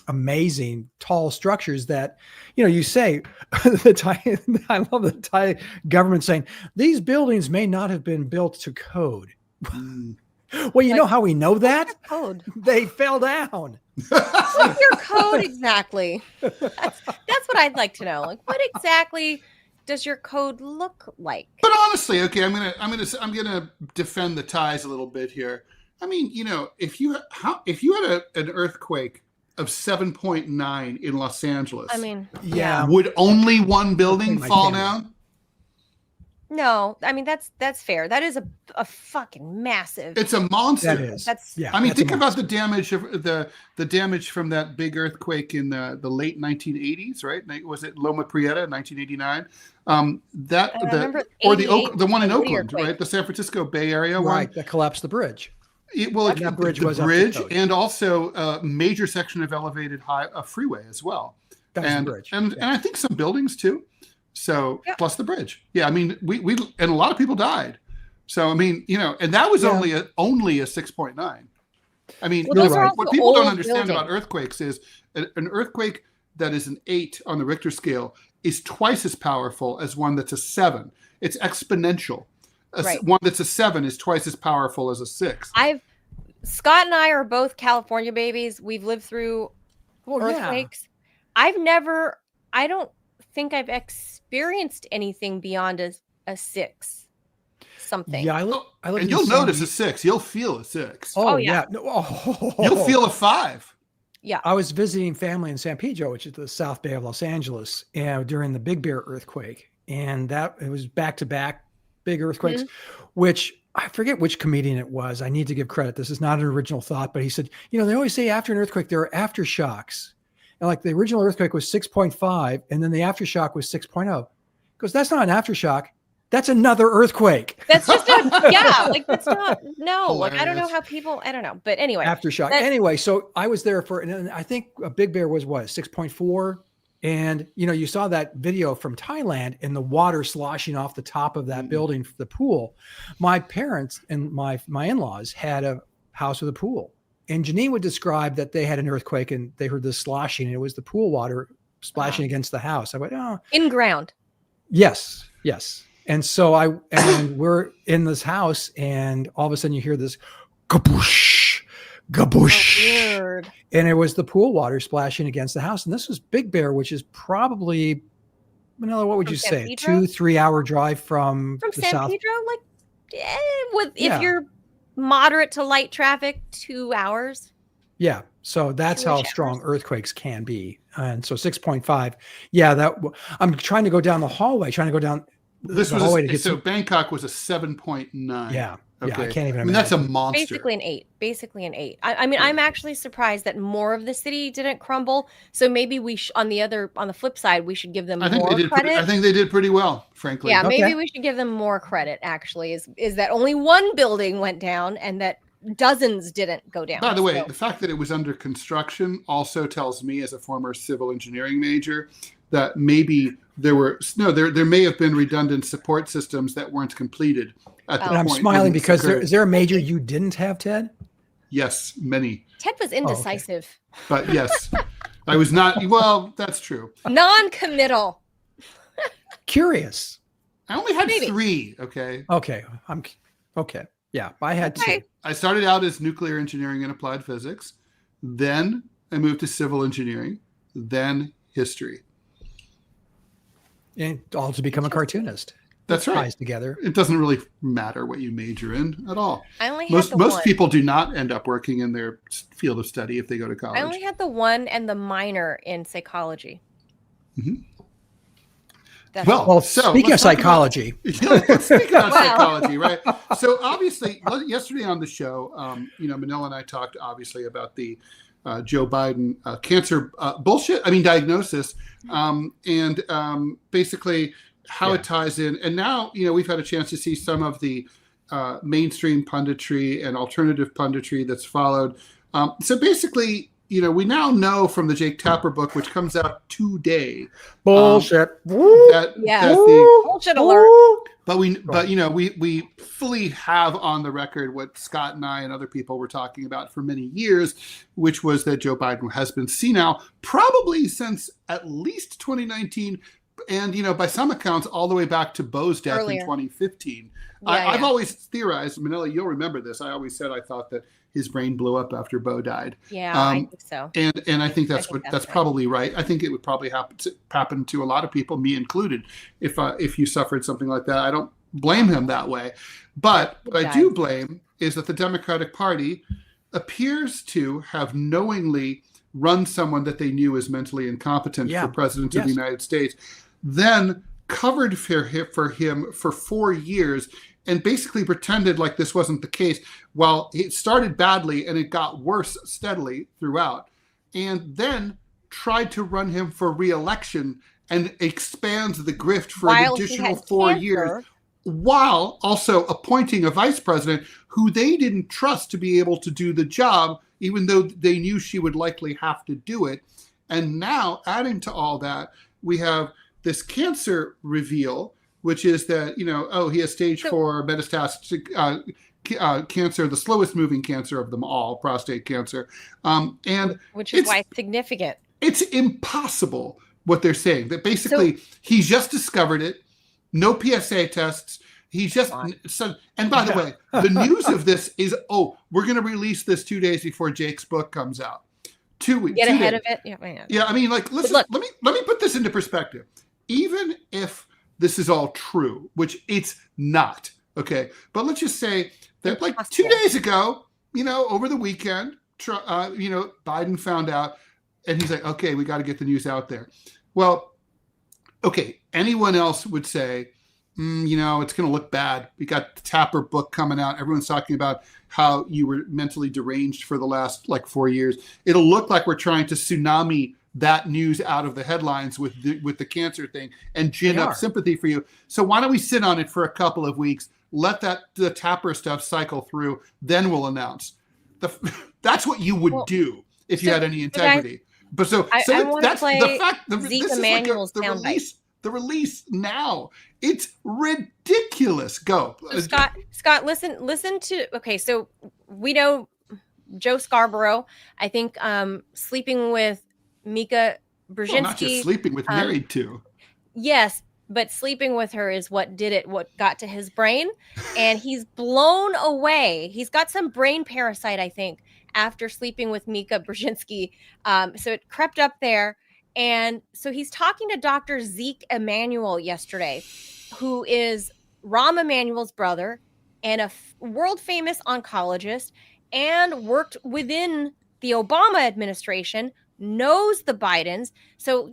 amazing tall structures that, you say the Thai. I love the Thai government saying these buildings may not have been built to code. Well, you know how we know that? Code. They fell down. What's your code exactly? That's what I'd like to know. Like, what exactly does your code look like? But honestly, okay, I'm gonna defend the Thais a little bit here. I mean, if you had an earthquake of 7.9 in Los Angeles, I mean, would only one building fall down? No, I mean that's fair. That is a fucking massive. It's a monster. That is. I mean, think about the damage of the damage from that big earthquake in the late 1980s, right? Was it Loma Prieta, 1989? The one in Oakland, right? The San Francisco Bay Area one. Right, that collapsed the bridge. That bridge was bridge and also a major section of elevated freeway as well. That was the bridge. And I think some buildings too. So plus the bridge. Yeah, I mean, we and a lot of people died. So I mean, and that was only a 6.9. I mean, what people don't understand about earthquakes is an earthquake that is an 8 on the Richter scale is twice as powerful as one that's a 7. It's exponential. One that's a 7 is twice as powerful as a 6. Scott and I are both California babies. We've lived through earthquakes. Yeah. I don't think I've experienced anything beyond a 6 something. Yeah, and you'll notice a 6. You'll feel a 6. Oh yeah. You'll feel a 5. Yeah. I was visiting family in San Pedro, which is the South Bay of Los Angeles, during the Big Bear earthquake, and it was back-to-back big earthquakes, which I forget which comedian it was. I need to give credit. This is not an original thought, but he said, they always say after an earthquake there are aftershocks. And like the original earthquake was 6.5, and then the aftershock was 6.0. Because that's not an aftershock. That's another earthquake. That's just that's not, no. Like, I don't know how people, I don't know. But anyway. Aftershock. Anyway, so I was there and I think a Big Bear was 6.4. And, you saw that video from Thailand and the water sloshing off the top of that building, the pool. My parents and my in-laws had a house with a pool. And Janine would describe that they had an earthquake and they heard this sloshing, and it was the pool water splashing against the house. I went, oh. In ground. Yes. And so we're in this house, and all of a sudden you hear this kaboosh, gaboosh. Oh, weird. And it was the pool water splashing against the house. And this was Big Bear, which is probably, Manila, what would you say? 2-3 hour drive from the San south. Pedro? Like, if you're moderate to light traffic, 2 hours. Yeah. So that's how strong earthquakes can be. And so 6.5. Yeah. I'm trying to go down the hallway, so Bangkok was a 7.9. Yeah. Okay. Yeah, I can't even imagine. I mean, that's a monster. Basically an 8. I mean, I'm actually surprised that more of the city didn't crumble. So maybe we on the flip side, we should give them more credit. I think they did pretty well, frankly. Yeah, maybe we should give them more credit, actually, is that only one building went down and that dozens didn't go down. By the way, the fact that it was under construction also tells me, as a former civil engineering major, that maybe there may have been redundant support systems that weren't completed at the point. I'm smiling because is there a major you didn't have, Ted? Yes, many. Ted was indecisive. But yes, I was not. Well, that's true. Non-committal. Curious. I only had 3. Okay. Okay. Okay. Yeah, I had 2. I started out as nuclear engineering and applied physics. Then I moved to civil engineering. Then history. And all to become a cartoonist. That's right. Ties together. It doesn't really matter what you major in at all. I only had most people do not end up working in their field of study if they go to college. I only had the 1 and the minor in psychology. Mm-hmm. Speaking of psychology. Speaking of psychology, right? So obviously, yesterday on the show, Manila and I talked obviously about the Joe Biden cancer bullshit. I mean, diagnosis, and basically how it ties in. And now, we've had a chance to see some of the mainstream punditry and alternative punditry that's followed. So basically, we now know from the Jake Tapper book, which comes out today. Bullshit. Bullshit alert. But we fully have on the record what Scott and I and other people were talking about for many years, which was that Joe Biden has been senile probably since at least 2019, and by some accounts all the way back to Bo's death in 2015. I've always theorized, Manila, you'll remember this. I always said I thought that his brain blew up after Bo died. Yeah, I think so. And I think that's probably right. I think it would probably happen to a lot of people, me included, if you suffered something like that. I don't blame him that way. But what I do blame is that the Democratic Party appears to have knowingly run someone that they knew is mentally incompetent for president of the United States, then covered for him for 4 years and basically pretended like this wasn't the case. Well, it started badly and it got worse steadily throughout, and then tried to run him for re-election and expands the grift for an additional 4 years, while also appointing a vice president who they didn't trust to be able to do the job, even though they knew she would likely have to do it. And now, adding to all that, we have this cancer reveal, which is that, he has stage 4 metastatic cancer, the slowest moving cancer of them all, prostate cancer. And which is why it's significant. It's impossible what they're saying, that basically he just discovered it, no PSA tests. He's just, and by the way, the news of this is, we're going to release this 2 days before Jake's book comes out. 2 weeks. Get ahead of it. Yeah. I mean, listen, let me put this into perspective. Even if this is all true, which it's not, okay? But let's just say that 2 days ago, over the weekend, Biden found out, and he's like, okay, we got to get the news out there. Well, okay, anyone else would say, it's going to look bad. We got the Tapper book coming out. Everyone's talking about how you were mentally deranged for the last 4 years. It'll look like we're trying to tsunami that news out of the headlines with the cancer thing and gin up sympathy for you. So why don't we sit on it for a couple of weeks, let the Tapper stuff cycle through, then we'll announce. That's what you would do if you had any integrity. But that's the fact. Zeke Emanuel's the release now. It's ridiculous. Go, Scott. Listen to. Okay, so we know Joe Scarborough. I think sleeping with Mika Brzezinski. Well, not just sleeping with, married to. Yes, but sleeping with her is what did it. What got to his brain, and he's blown away. He's got some brain parasite, I think, after sleeping with Mika Brzezinski. So it crept up there. And so he's talking to Dr. Zeke Emanuel yesterday, who is Rahm Emanuel's brother and a world famous oncologist, and worked within the Obama administration, knows the Bidens. So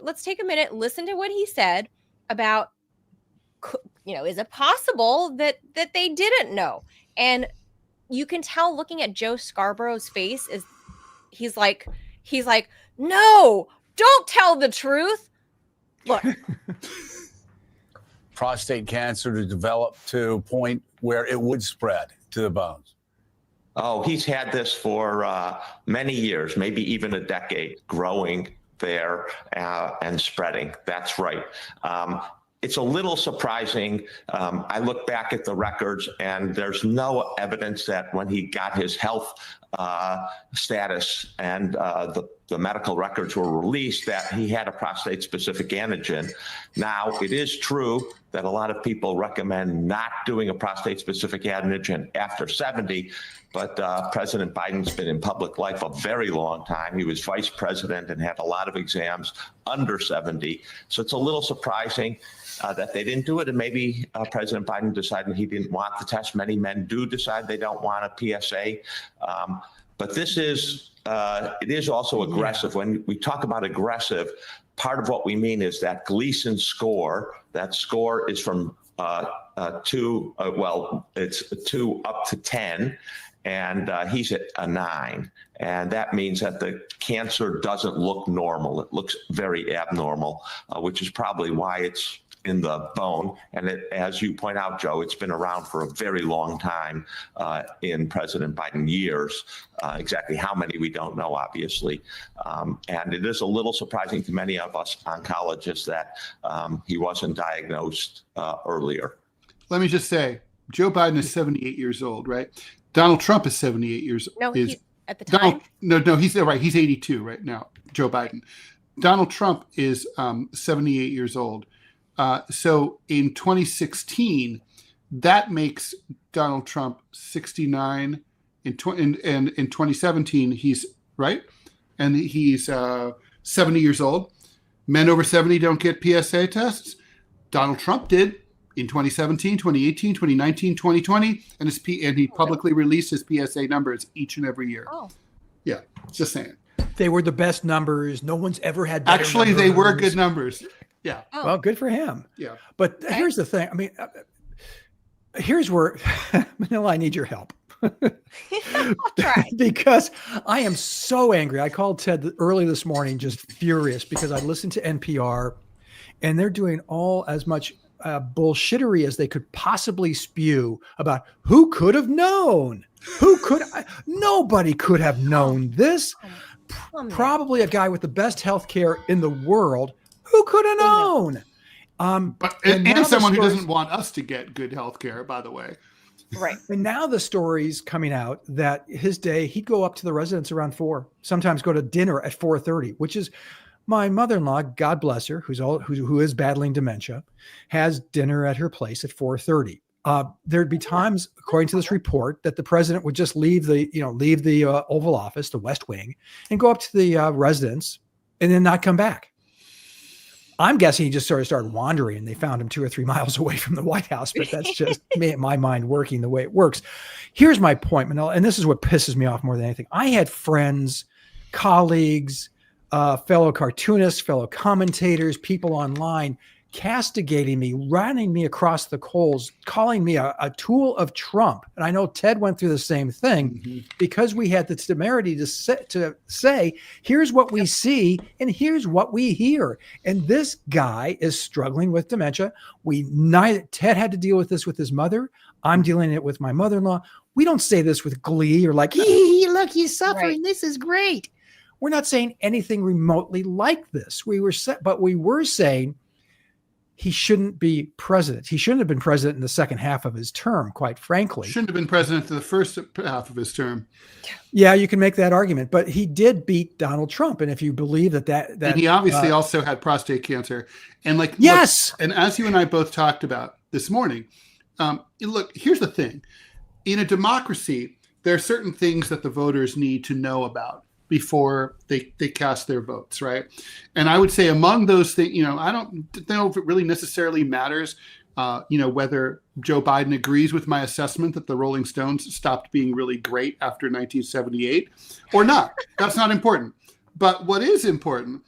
let's take a minute, listen to what he said about, is it possible that they didn't know? And you can tell looking at Joe Scarborough's face is he's like, no, don't tell the truth. Look. Prostate cancer to develop to a point where it would spread to the bones. Oh, he's had this for many years, maybe even a decade, growing there and spreading. That's right. It's a little surprising. I look back at the records, and there's no evidence that when he got his health status and the medical records were released that he had a prostate-specific antigen. Now, it is true that a lot of people recommend not doing a prostate-specific antigen after 70, but President Biden's been in public life a very long time. He was vice president and had a lot of exams under 70. So it's a little surprising that they didn't do it. And maybe President Biden decided he didn't want the test. Many men do decide they don't want a PSA. But this is, it is also aggressive. When we talk about aggressive, part of what we mean is that Gleason score. That score is from it's 2 up to 10. And he's at a 9. And that means that the cancer doesn't look normal. It looks very abnormal, which is probably why it's in the bone. And as you point out, Joe, it's been around for a very long time in President Biden years. Exactly how many we don't know, obviously. And it is a little surprising to many of us oncologists that he wasn't diagnosed earlier. Let me just say, Joe Biden is 78 years old, right? Donald Trump is 78 years old. No, he's at the time. No, he's right. He's 82 right now, Joe Biden. Donald Trump is 78 years old. So in 2016, that makes Donald Trump 69. In 2017, he's right, and he's 70 years old. Men over 70 don't get PSA tests. Donald Trump did in 2017, 2018, 2019, 2020, and he publicly released his PSA numbers each and every year. Oh, Yeah, just saying. They were the best numbers. No one's ever had better Actually, numbers. they were good numbers. Yeah. oh. Well, good for him. Yeah. But here's the thing. I mean, here's where, Manila, I need your help. I'll try. Because I am so angry. I called Ted early this morning, just furious because I listened to NPR and they're doing all as much bullshittery as they could possibly spew about who could have known. Nobody could have known this. Probably a guy with the best healthcare in the world. Who could have known? But and and now someone the who stories- doesn't want us to get good health care, by the way. Right. And now the story's coming out that his day, he'd go up to the residence around 4, sometimes go to dinner at 4:30, which is my mother-in-law, God bless her, who is battling dementia, has dinner at her place at 4:30. There'd be times, according to this report, that the president would just leave the Oval Office, the West Wing, and go up to the residence and then not come back. I'm guessing he just sort of started wandering and they found him 2 or 3 miles away from the White House, but that's just my mind working the way it works. Here's my point, Manila, and this is what pisses me off more than anything. I had friends, colleagues, fellow cartoonists, fellow commentators, people online castigating me, running me across the coals, calling me a tool of Trump. And I know Ted went through the same thing because we had the temerity to say, here's what we see and here's what we hear. And this guy is struggling with dementia. Ted had to deal with this with his mother. I'm dealing it with my mother-in-law. We don't say this with glee or like, look, he's suffering. Right. This is great. We're not saying anything remotely like this. But we were saying he shouldn't be president. He shouldn't have been president in the second half of his term, quite frankly. Shouldn't have been president for the first half of his term. Yeah, you can make that argument, but he did beat Donald Trump. And if you believe that and he obviously also had prostate cancer. And yes. Look, and as you and I both talked about this morning, look, here's the thing. In a democracy, there are certain things that the voters need to know about before they cast their votes, right? And I would say among those things, I don't know if it really necessarily matters, whether Joe Biden agrees with my assessment that the Rolling Stones stopped being really great after 1978 or not. That's not important. But what is important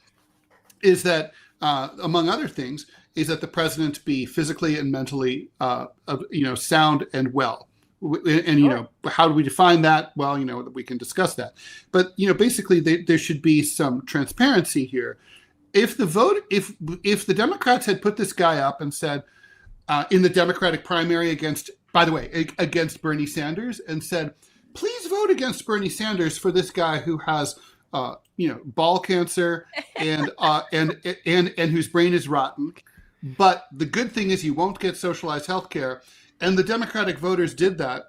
is that, among other things, is that the president be physically and mentally, sound and well. And how do we define that? Well, we can discuss that. But basically, there should be some transparency here. If the Democrats had put this guy up and said in the Democratic primary against Bernie Sanders and said, please vote against Bernie Sanders for this guy who has ball cancer and whose brain is rotten, but the good thing is he won't get socialized health care. And the Democratic voters did that.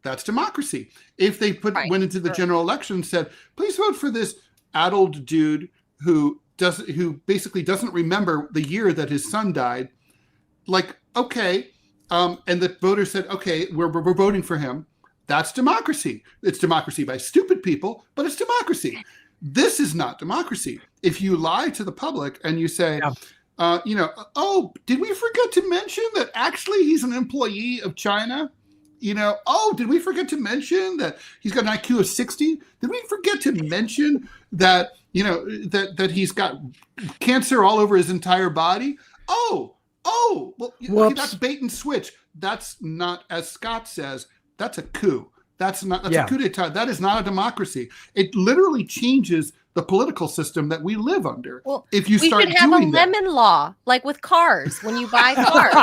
That's democracy. If they went into the general election and said, please vote for this addled dude who basically doesn't remember the year that his son died, okay. And the voters said, okay, we're voting for him. That's democracy. It's democracy by stupid people, but it's democracy. This is not democracy. If you lie to the public and you say, did we forget to mention that actually he's an employee of China? Did we forget to mention that he's got an IQ of 60? Did we forget to mention that, that he's got cancer all over his entire body? Well, that's bait and switch. That's not, as Scott says, that's a coup. That's a coup d'etat. That is not a democracy. It literally changes the political system that we live under. Well, if you we start should have a doing that. lemon law, like with cars. When you buy cars,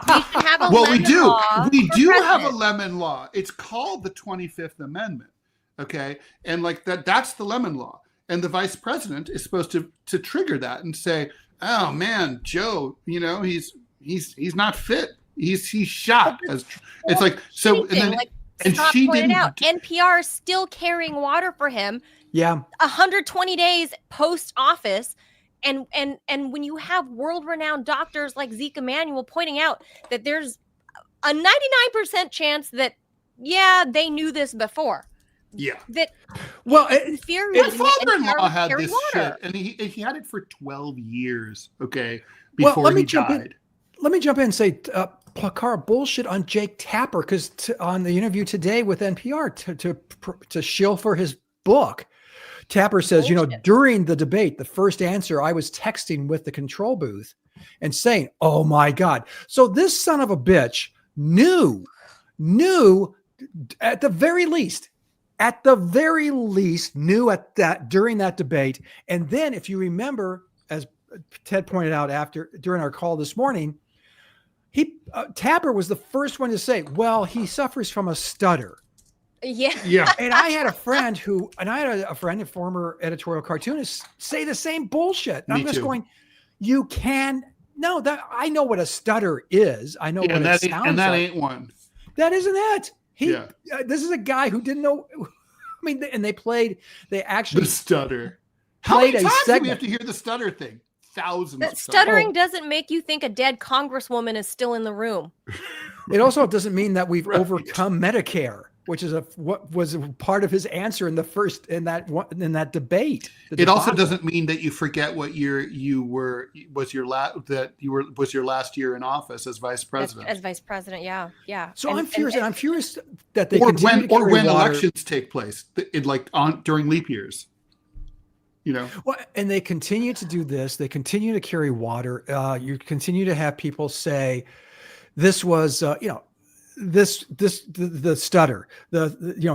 we should have a Well, lemon we do. law. We for do have a president. lemon law. It's called the 25th Amendment. Okay. And like that's the lemon law. And the vice president is supposed to trigger that and say, oh man, Joe, he's not fit. He's shot. It's like, so, and then, like and Scott she pointed didn't out, NPR is still carrying water for him. Yeah. 120 days post office. And when you have world-renowned doctors like Zeke Emanuel pointing out that there's a 99% chance that, they knew this before. Yeah. That Well, my father-in-law had this shit, and he had it for 12 years. Okay, before he died. Let me jump in and say, Carl, bullshit on Jake Tapper, because on the interview today with NPR to shill for his book, Tapper says, during the debate, the first answer, I was texting with the control booth and saying, "Oh my God!" So this son of a bitch knew at the very least knew during that debate. And then, if you remember, as Ted pointed out during our call this morning, Tapper was the first one to say, well, he suffers from a stutter. Yeah. And I had a friend a former editorial cartoonist, say the same bullshit. And I'm just going, I know what a stutter is. I know what it sounds like. And that ain't one. That isn't it. This is a guy who didn't know. I mean, they actually the stutter. How many times do we have to hear the stutter thing? Thousands. That stuttering doesn't make you think a dead congresswoman is still in the room. It also doesn't mean that we've overcome Medicare, which is what was a part of his answer in that debate. It also doesn't mean that you forget what was your last year in office as vice president. As vice president, yeah. So I'm furious that they when elections take place, during leap years. Well, and they continue to do this. They continue to carry water. You continue to have people say, "This was, the stutter.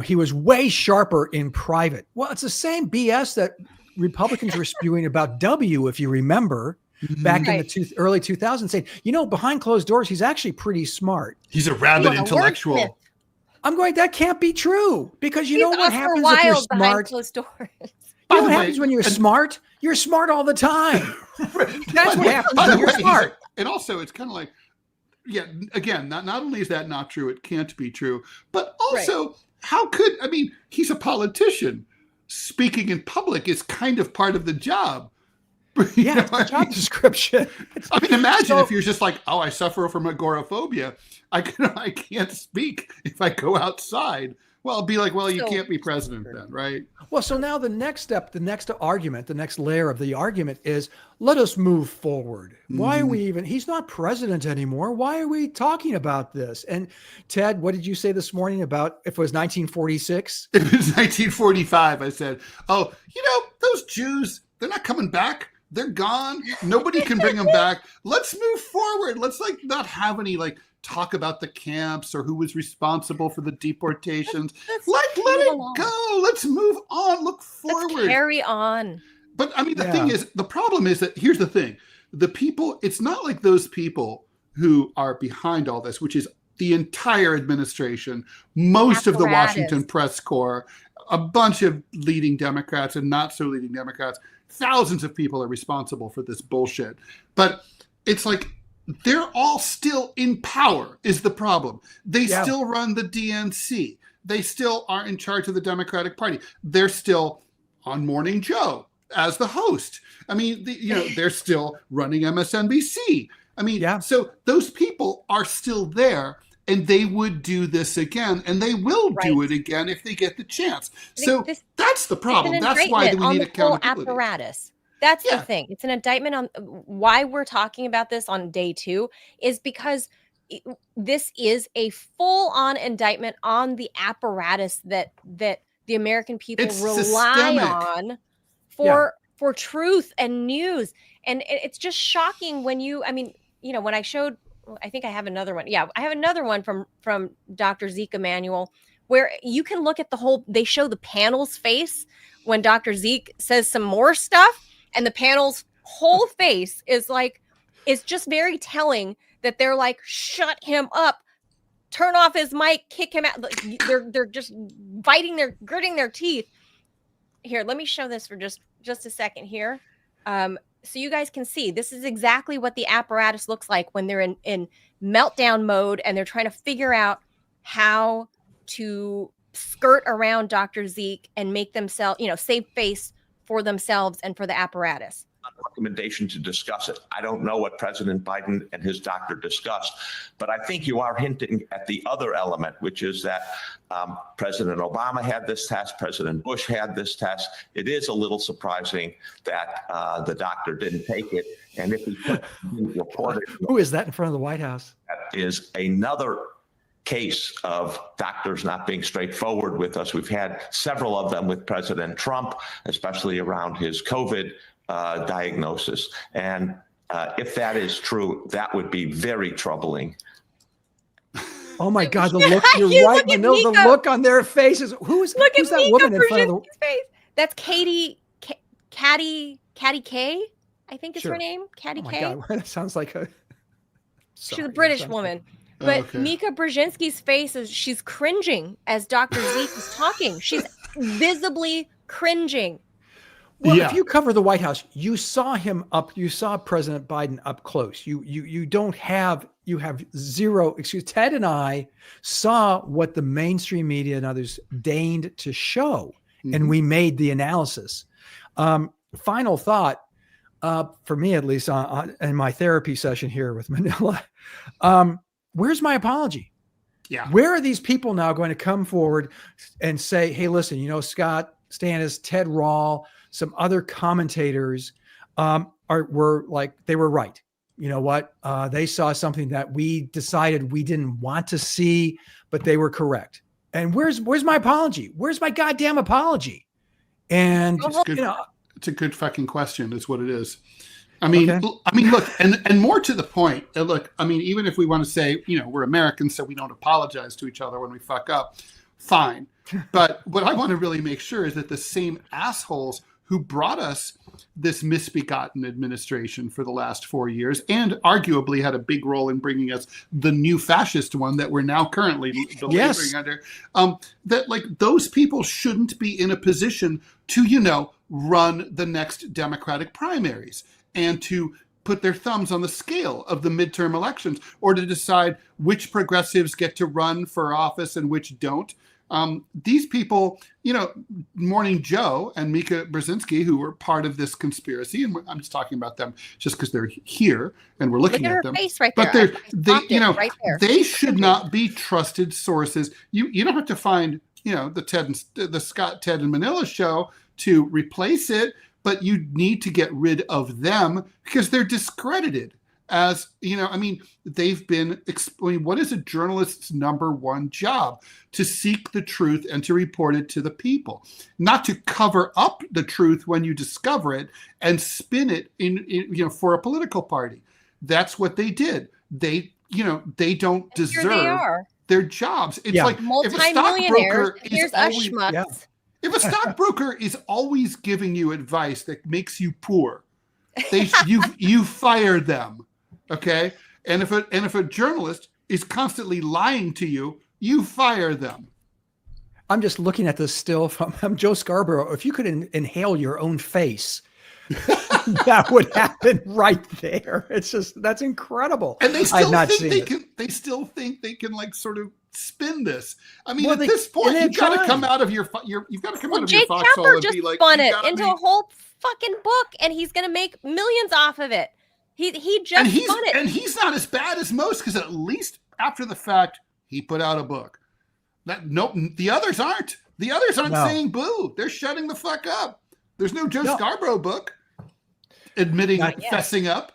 He was way sharper in private." Well, it's the same BS that Republicans were spewing about W, if you remember, back in the early 2000s, saying, behind closed doors, he's actually pretty smart. He's a rabid intellectual. I'm going, that can't be true, because you know what happens if you're smart? Behind closed doors. You know what happens when you're smart? You're smart all the time. That's what happens when you're smart. And also, it's kind of like, again, not only is that not true, it can't be true, but also, he's a politician. Speaking in public is kind of part of the job. It's the job description. Imagine if you're just like, oh, I suffer from agoraphobia. I can't speak if I go outside. Well, I'll be like, you can't be president then, right? Well, so now the next step, the next argument, the next layer of the argument is, let us move forward. Why are we he's not president anymore. Why are we talking about this? And Ted, what did you say this morning about if it was 1946? It was 1945. I said, those Jews, they're not coming back. They're gone. Nobody can bring them back. Let's move forward. Let's not have any talk about the camps or who was responsible for the deportations. Let it go. Let's move on. Look forward. Let's carry on. But the problem is that here's the thing. The people, it's not like those people who are behind all this, which is the entire administration, most of the Washington press corps, a bunch of leading Democrats and not so leading Democrats. Thousands of people are responsible for this bullshit. But it's like, they're all still in power is the problem. They still run the DNC. They still are in charge of the Democratic Party. They're still on Morning Joe as the host. They're still running MSNBC. So those people are still there, and they would do this again, and they will do it again if they get the chance. So that's the problem. That's why we need accountability. Apparatus. That's the thing. It's an indictment on why we're talking about this on day 2 is because this is a full-on indictment on the apparatus that the American people rely on for truth and news. And it's just shocking when when I showed, I think I have another one. Yeah, I have another one from Dr. Zeke Emanuel where you can look at the whole, they show the panel's face when Dr. Zeke says some more stuff, and the panel's whole face is like, it's just very telling that they're like, shut him up, turn off his mic, kick him out. They're just gritting their teeth. Here, let me show this for just a second here. So you guys can see, this is exactly what the apparatus looks like when they're in meltdown mode and they're trying to figure out how to skirt around Dr. Zeke and make themselves, save face for themselves and for the apparatus. Recommendation to discuss it. I don't know what President Biden and his doctor discussed, but I think you are hinting at the other element, which is that President Obama had this test, President Bush had this test. It is a little surprising that the doctor didn't take it, and if he didn't report it, who is that in front of the White House? That is another case of doctors not being straightforward with us. We've had several of them with President Trump, especially around his COVID diagnosis. And if that is true, that would be very troubling. Oh my God, the look, you're right, Manila, the look on their faces. Who's that woman in front of the face? That's Caddy K, I think is her name. Caddy K. God, that sounds like a... She's a British woman. But Mika Brzezinski's face is, she's cringing as Dr. Zeke is talking. She's visibly cringing. Well, if you cover the White House, you saw him up, you saw President Biden up close. You have zero excuse. Ted and I saw what the mainstream media and others deigned to show, and we made the analysis. Final thought, for me at least, in my therapy session here with Manila, where's my apology? Yeah. Where are these people now going to come forward and say, hey, listen, Scott Stannis, Ted Rall, some other commentators were right. You know what? They saw something that we decided we didn't want to see, but they were correct. And where's my apology? Where's my goddamn apology? And it's a good fucking question. Is what it is. I mean, look, and more to the point. Look, I mean, even if we want to say, we're Americans, so we don't apologize to each other when we fuck up, fine. But what I want to really make sure is that the same assholes who brought us this misbegotten administration for the last 4 years and arguably had a big role in bringing us the new fascist one that we're now currently laboring under, that like those people shouldn't be in a position to, run the next Democratic primaries and to put their thumbs on the scale of the midterm elections or to decide which progressives get to run for office and which don't. These people, Morning Joe and Mika Brzezinski, who were part of this conspiracy, and I'm just talking about them just because they're here and we're looking at them. Face right but there. They should not be trusted sources. You don't have to find, the Scott, Ted, and Manila show to replace it, but you need to get rid of them because they're discredited. As they've been explaining what is a journalist's number one job: to seek the truth and to report it to the people, not to cover up the truth when you discover it and spin it in for a political party. That's what they did. They don't deserve their jobs. It's like if a stockbroker here's us schmucks. If a stockbroker is always giving you advice that makes you poor, you fire them. Okay. And if a journalist is constantly lying to you, you fire them. I'm just looking at this still from Joe Scarborough. If you could inhale your own face, that would happen right there. It's just, that's incredible. And they still think they can like sort of spin this. I mean, at this point, you've got to come out of your Jake foxhole Tapper and just be like, spun it into a whole fucking book, and he's going to make millions off of it. He just spun it. And he's not as bad as most, because at least after the fact, he put out a book. The others aren't. The others aren't saying boo. They're shutting the fuck up. There's no Joe Scarborough book admitting, fessing up,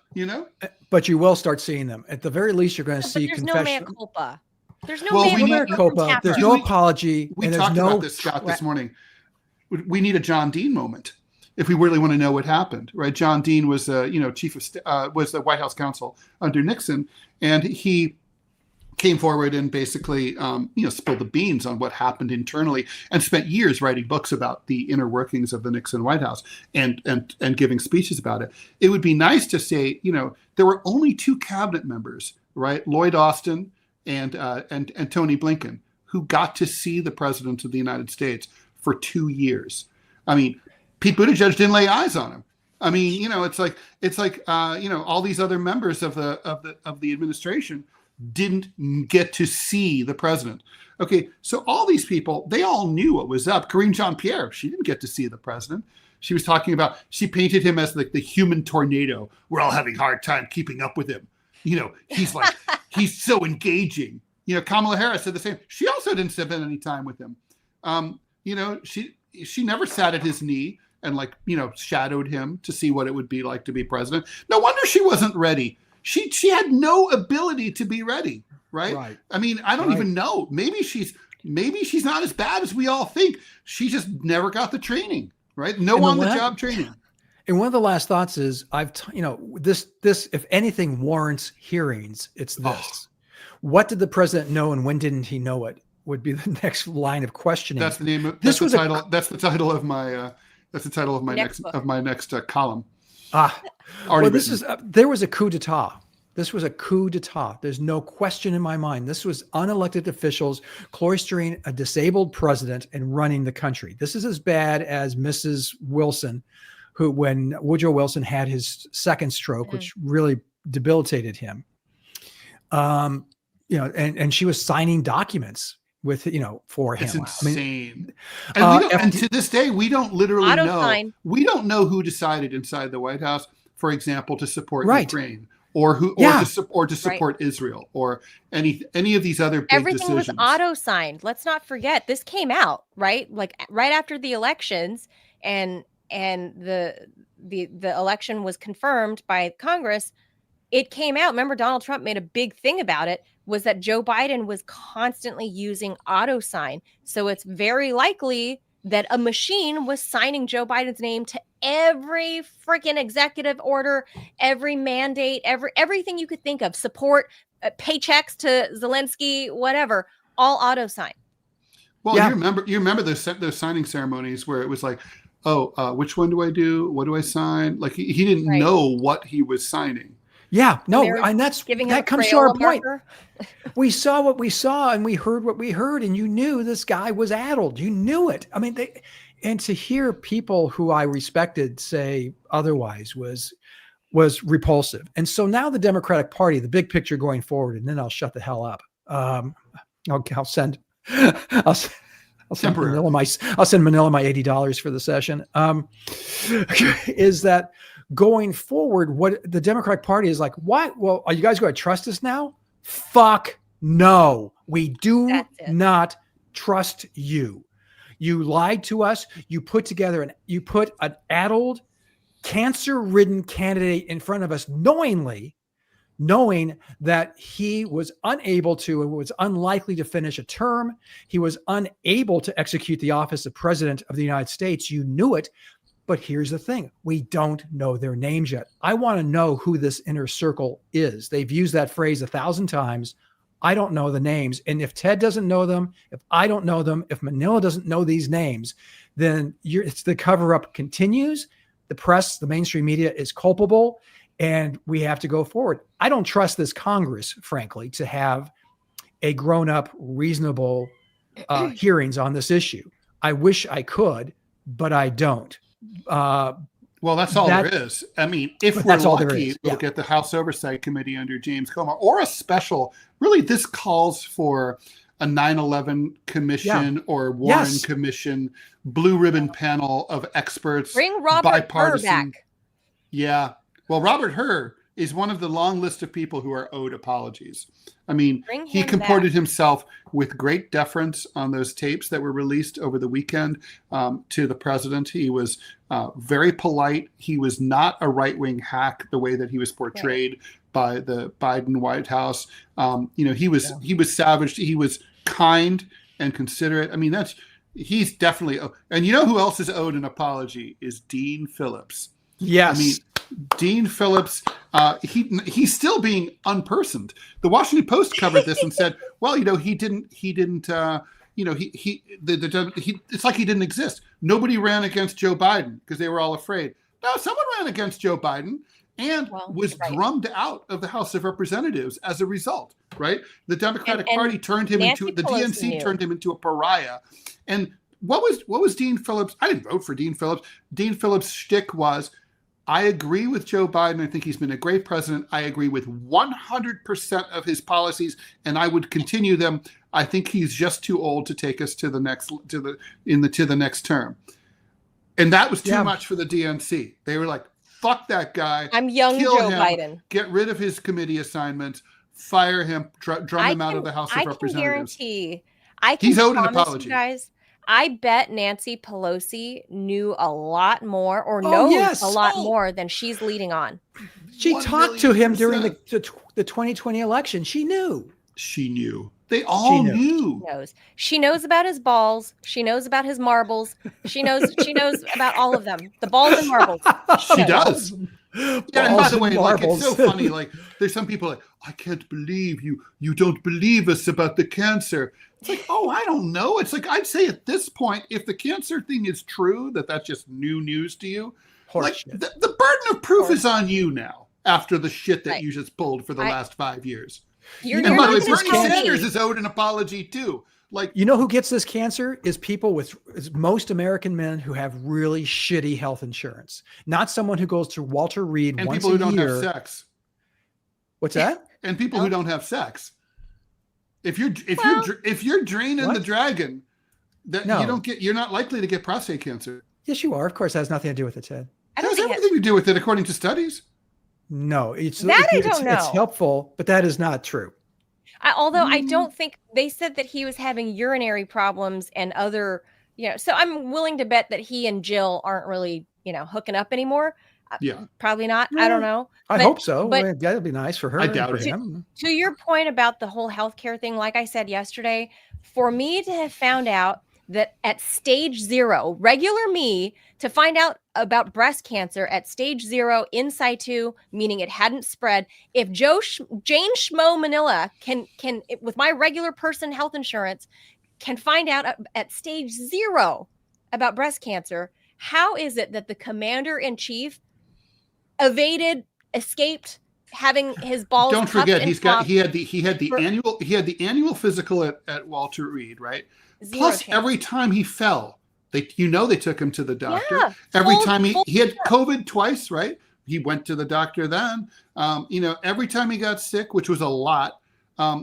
But you will start seeing them. At the very least, you're going to see confession. There's no mea culpa. There's no mea culpa. There's no apology. We talked about this, Scott, this morning. We need a John Dean moment if we really want to know what happened, right? John Dean was, was the White House counsel under Nixon, and he came forward and basically, spilled the beans on what happened internally, and spent years writing books about the inner workings of the Nixon White House and giving speeches about it. It would be nice to say, there were only 2 cabinet members, right? Lloyd Austin and Tony Blinken, who got to see the president of the United States for 2 years. I mean, Pete Buttigieg didn't lay eyes on him. I mean, it's like all these other members of the administration didn't get to see the president. Okay, so all these people, they all knew what was up. Karine Jean-Pierre, she didn't get to see the president. She was talking about, she painted him as like the human tornado. We're all having a hard time keeping up with him. He's like, he's so engaging. Kamala Harris said the same. She also didn't spend any time with him. She never sat at his knee and shadowed him to see what it would be like to be president. No wonder she wasn't ready. She had no ability to be ready, right? I mean, I don't even know. Maybe she's not as bad as we all think. She just never got the training, right? No on-the-job training. And one of the last thoughts is, this if anything warrants hearings, it's this. What did the president know, and when didn't he know it? Would be the next line of questioning. That's the name. That's the title of my. That's the title of my next column. There was a coup d'etat. This was a coup d'etat. There's no question in my mind. This was unelected officials cloistering a disabled president and running the country. This is as bad as Mrs. Wilson, when Woodrow Wilson had his second stroke, which really debilitated him. And she was signing documents with, for him. It's insane. And to this day, we don't literally know. We don't know who decided inside the White House, for example, to support Ukraine or to support Israel or any of these other big Everything decisions. was auto-signed. Let's not forget, this came out, right? Like right after the elections, and the election was confirmed by Congress. It came out. Remember, Donald Trump made a big thing about it, was that Joe Biden was constantly using auto-sign. So it's very likely that a machine was signing Joe Biden's name to every freaking executive order, every mandate, everything you could think of, support, paychecks to Zelensky, whatever, all auto-sign. Well, you remember those signing ceremonies where it was like, which one do I do? What do I sign? Like he didn't know what he was signing. Yeah, no, and that comes to our point. We saw what we saw, and we heard what we heard, and you knew this guy was addled. You knew it. I mean, and to hear people who I respected say otherwise was repulsive. And so now the Democratic Party, the big picture going forward, and then I'll shut the hell up. I'll send Manila my $80 for the session. Is that going forward, what the Democratic Party is like, what? Well, are you guys going to trust us now? Fuck no. We do not trust you. You lied to us. You put an addled, cancer-ridden candidate in front of us knowing that he was unable to and was unlikely to finish a term. He was unable to execute the office of President of the United States. You knew it. But here's the thing. We don't know their names yet. I want to know who this inner circle is. They've used that phrase 1,000 times. I don't know the names. And if Ted doesn't know them, if I don't know them, if Manila doesn't know these names, then it's the cover-up continues. The press, the mainstream media is culpable, and we have to go forward. I don't trust this Congress, frankly, to have a grown-up, reasonable hearings on this issue. I wish I could, but I don't. Well, that's all there is. I mean, if we're lucky, we'll get the House Oversight Committee under James Comer or a special. Really, this calls for a 9/11 commission or Warren commission, blue ribbon panel of experts. Bring Robert Hur back. Yeah. Well, Robert Hur is one of the long list of people who are owed apologies. I mean, he comported himself with great deference on those tapes that were released over the weekend to the president. He was very polite. He was not a right-wing hack the way that he was portrayed by the Biden White House. He was savage. He was kind and considerate. I mean, he's definitely. And you know who else is owed an apology is Dean Phillips. Yes. I mean, Dean Phillips, he's still being unpersoned. The Washington Post covered this and said, well, he didn't, it's like he didn't exist. Nobody ran against Joe Biden because they were all afraid. No, someone ran against Joe Biden and was drummed out of the House of Representatives as a result, right? The Democratic Party turned him the DNC turned him into a pariah. And what was Dean Phillips? I didn't vote for Dean Phillips. Dean Phillips' shtick was, I agree with Joe Biden. I think he's been a great president. I agree with 100% of his policies, and I would continue them. I think he's just too old to take us to the next term. And that was too much for the DNC. They were like, fuck that guy. I'm young Joe Biden. Get rid of his committee assignments. Fire him. Drum him out of the House of Representatives. He's owed an apology. You guys, I bet Nancy Pelosi knew a lot more or knows a lot more than she's leading on. She talked to him during the 2020 election. She knew. She knew. They all knew. She knows about his balls. She knows about his marbles. She knows about all of them. The balls and marbles. She does. Yeah, and by the way, like, it's so funny. Like, there's some people like, I can't believe you don't believe us about the cancer. It's like, oh, I don't know. It's like, I'd say at this point, if the cancer thing is true, that's just new news to you. Like, the burden of proof is on you now after the shit that you just pulled for the last 5 years. And by the way, Bernie Sanders is owed an apology too. Like, you know who gets this cancer is most American men who have really shitty health insurance, not someone who goes to Walter Reed and once people who don't year. have sex. What's that? And people who don't have sex. If you're draining the dragon, you're not likely to get prostate cancer. Yes, you are. Of course, that has nothing to do with it, Ted. It has everything to do with it, according to studies. No, I don't know. It's helpful, but that is not true. Although I don't think they said that he was having urinary problems and other, so I'm willing to bet that he and Jill aren't really, hooking up anymore. Yeah, probably not. I don't know. I hope so. But that'd be nice for her. I doubt it. To your point about the whole healthcare thing, like I said yesterday, for me to have found out that at stage 0, regular me, to find out about breast cancer at stage 0 in situ, meaning it hadn't spread. If Jane Schmo Manila can with my regular person health insurance can find out at stage 0 about breast cancer, how is it that the commander in chief escaped having his balls? Don't forget, he had the annual physical at Walter Reed, right? Plus, every time he fell, they took him to the doctor. Yeah, every time he had COVID twice, right? He went to the doctor then. Every time he got sick, which was a lot,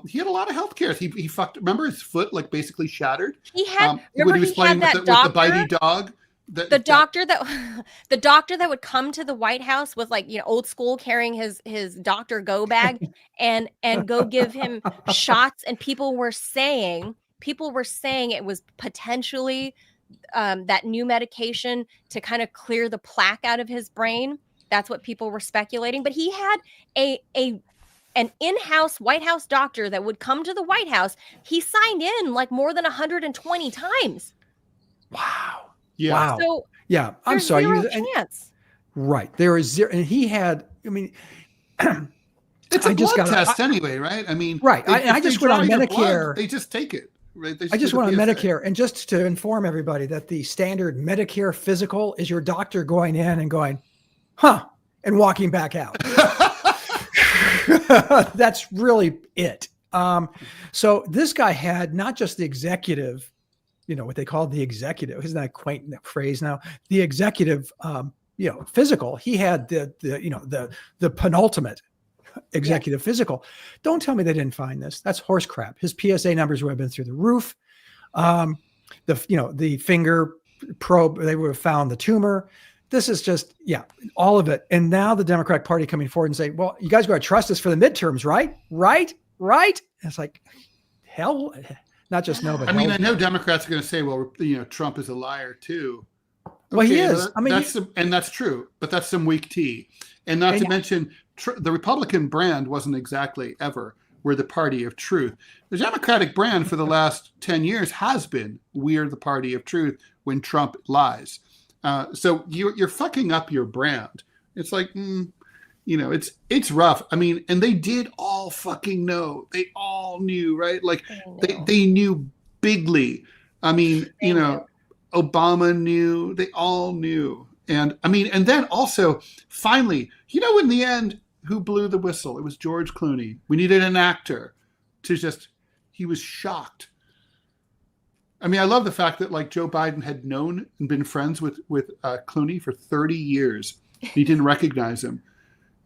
he had a lot of health care. He fucked. Remember his foot like basically shattered. He had. When he was playing with the bitey dog. The doctor that would come to the White House with old school, carrying his Dr. Go bag and go give him shots, and people were saying it was potentially that new medication to kind of clear the plaque out of his brain. That's what people were speculating. But he had an in-house White House doctor that would come to the White House. He signed in like more than 120 times. Wow. Yeah. Wow. So yeah, I'm sorry. Chance. Right. There is zero. And he had, it's a blood test anyway, right? Right. I just went on Medicare. They just take it. Right? I just went on Medicare. And just to inform everybody that the standard Medicare physical is your doctor going in and going, and walking back out. That's really it. So this guy had not just the executive, what they call the executive, isn't that a quaint phrase now? The executive, physical. He had the penultimate executive physical. Don't tell me they didn't find this. That's horse crap. His PSA numbers would have been through the roof. The finger probe, they would have found the tumor. This is just, all of it. And now the Democratic Party coming forward and saying, well, you guys got to trust us for the midterms, right? Right? And it's like, hell. Not just no, but I know Democrats are going to say, well, Trump is a liar too. Well, he is. That's true, but that's some weak tea. And not to mention, the Republican brand wasn't exactly ever we're the party of truth. The Democratic brand for the last 10 years has been we're the party of truth when Trump lies. So you're fucking up your brand. It's like, it's rough. I mean, and they did all fucking know. They all knew, right? Like they knew bigly. I mean, Obama knew. They all knew. And I mean, and then also, finally, in the end, who blew the whistle? It was George Clooney. We needed an actor he was shocked. I mean, I love the fact that like Joe Biden had known and been friends with Clooney for 30 years. He didn't recognize him.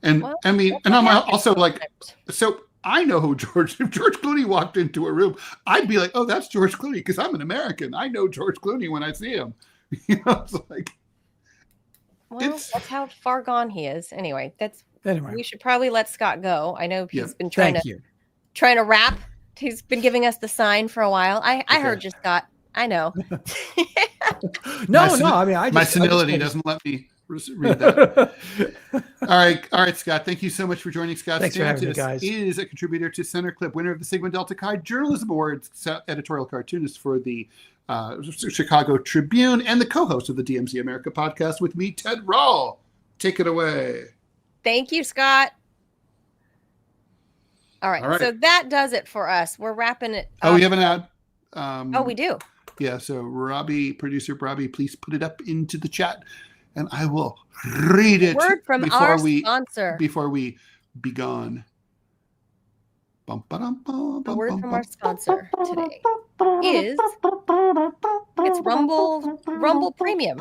And I mean, and I'm also like, so I know who if George Clooney walked into a room, I'd be like, oh, that's George Clooney because I'm an American. I know George Clooney when I see him. It's like, that's how far gone he is. Anyway, we should probably let Scott go. I know he's been trying to wrap. He's been giving us the sign for a while. I heard you, Scott. I know. I mean, my senility doesn't let me read that. All right, Scott. Thank you so much for joining. Scott Stantis is a contributor to Center Clip, winner of the Sigma Delta Chi Journalism Awards, editorial cartoonist for the Chicago Tribune, and the co-host of the DMZ America podcast with me, Ted Rall. Take it away. Thank you, Scott. All right. So that does it for us. We're wrapping it up. Oh, we have an ad. We do. Yeah. So producer Robbie, please put it up into the chat, and I will read it. Word from our sponsor before we be gone. The word from our sponsor today is it's Rumble Premium.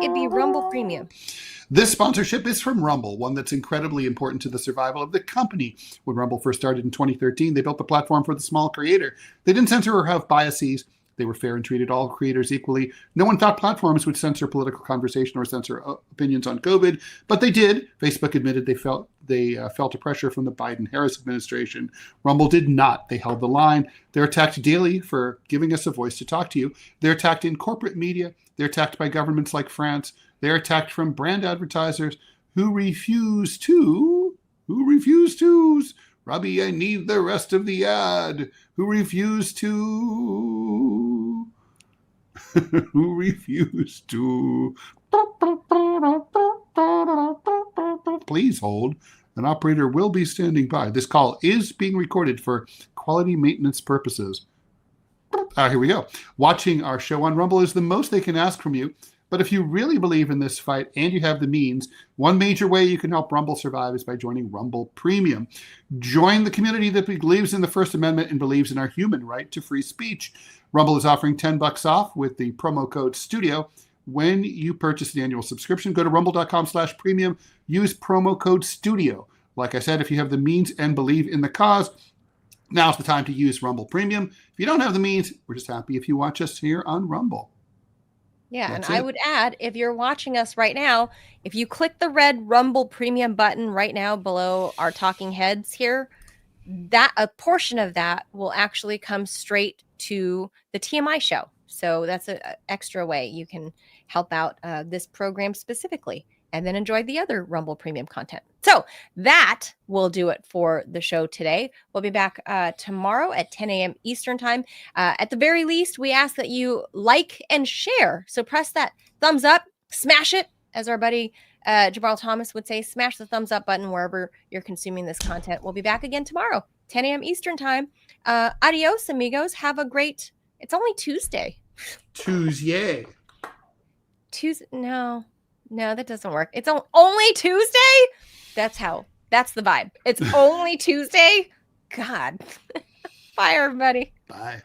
It'd be Rumble Premium. This sponsorship is from Rumble, one that's incredibly important to the survival of the company. When Rumble first started in 2013, they built the platform for the small creator. They didn't censor or have biases. They were fair and treated all creators equally. No one thought platforms would censor political conversation or censor opinions on COVID, but they did. Facebook admitted they felt a pressure from the Biden-Harris administration. Rumble did not. They held the line. They're attacked daily for giving us a voice to talk to you. They're attacked in corporate media. They're attacked by governments like France. They're attacked from brand advertisers who refuse to. Robbie, I need the rest of the ad. Who refuse to. Please hold. An operator will be standing by. This call is being recorded for quality maintenance purposes. Here we go. Watching our show on Rumble is the most they can ask from you. But if you really believe in this fight and you have the means, one major way you can help Rumble survive is by joining Rumble Premium. Join the community that believes in the First Amendment and believes in our human right to free speech. Rumble is offering $10 off with the promo code STUDIO. When you purchase an annual subscription, go to rumble.com/premium. Use promo code STUDIO. Like I said, if you have the means and believe in the cause, now's the time to use Rumble Premium. If you don't have the means, we're just happy if you watch us here on Rumble. Yeah, that's I would add, if you're watching us right now, if you click the red Rumble Premium button right now below our talking heads here, that a portion of that will actually come straight to the TMI Show. So that's an extra way you can help out this program specifically, and then enjoy the other Rumble Premium content. So that will do it for the show today. We'll be back tomorrow at 10 a.m. Eastern time. At the very least, we ask that you like and share. So press that thumbs up, smash it, as our buddy Jabal Thomas would say, smash the thumbs up button wherever you're consuming this content. We'll be back again tomorrow, 10 a.m. Eastern time. Adios, amigos. Have a great, it's only Tuesday. Tuesday. No, that doesn't work. It's only Tuesday? That's the vibe. It's only Tuesday? God. Bye, everybody. Bye.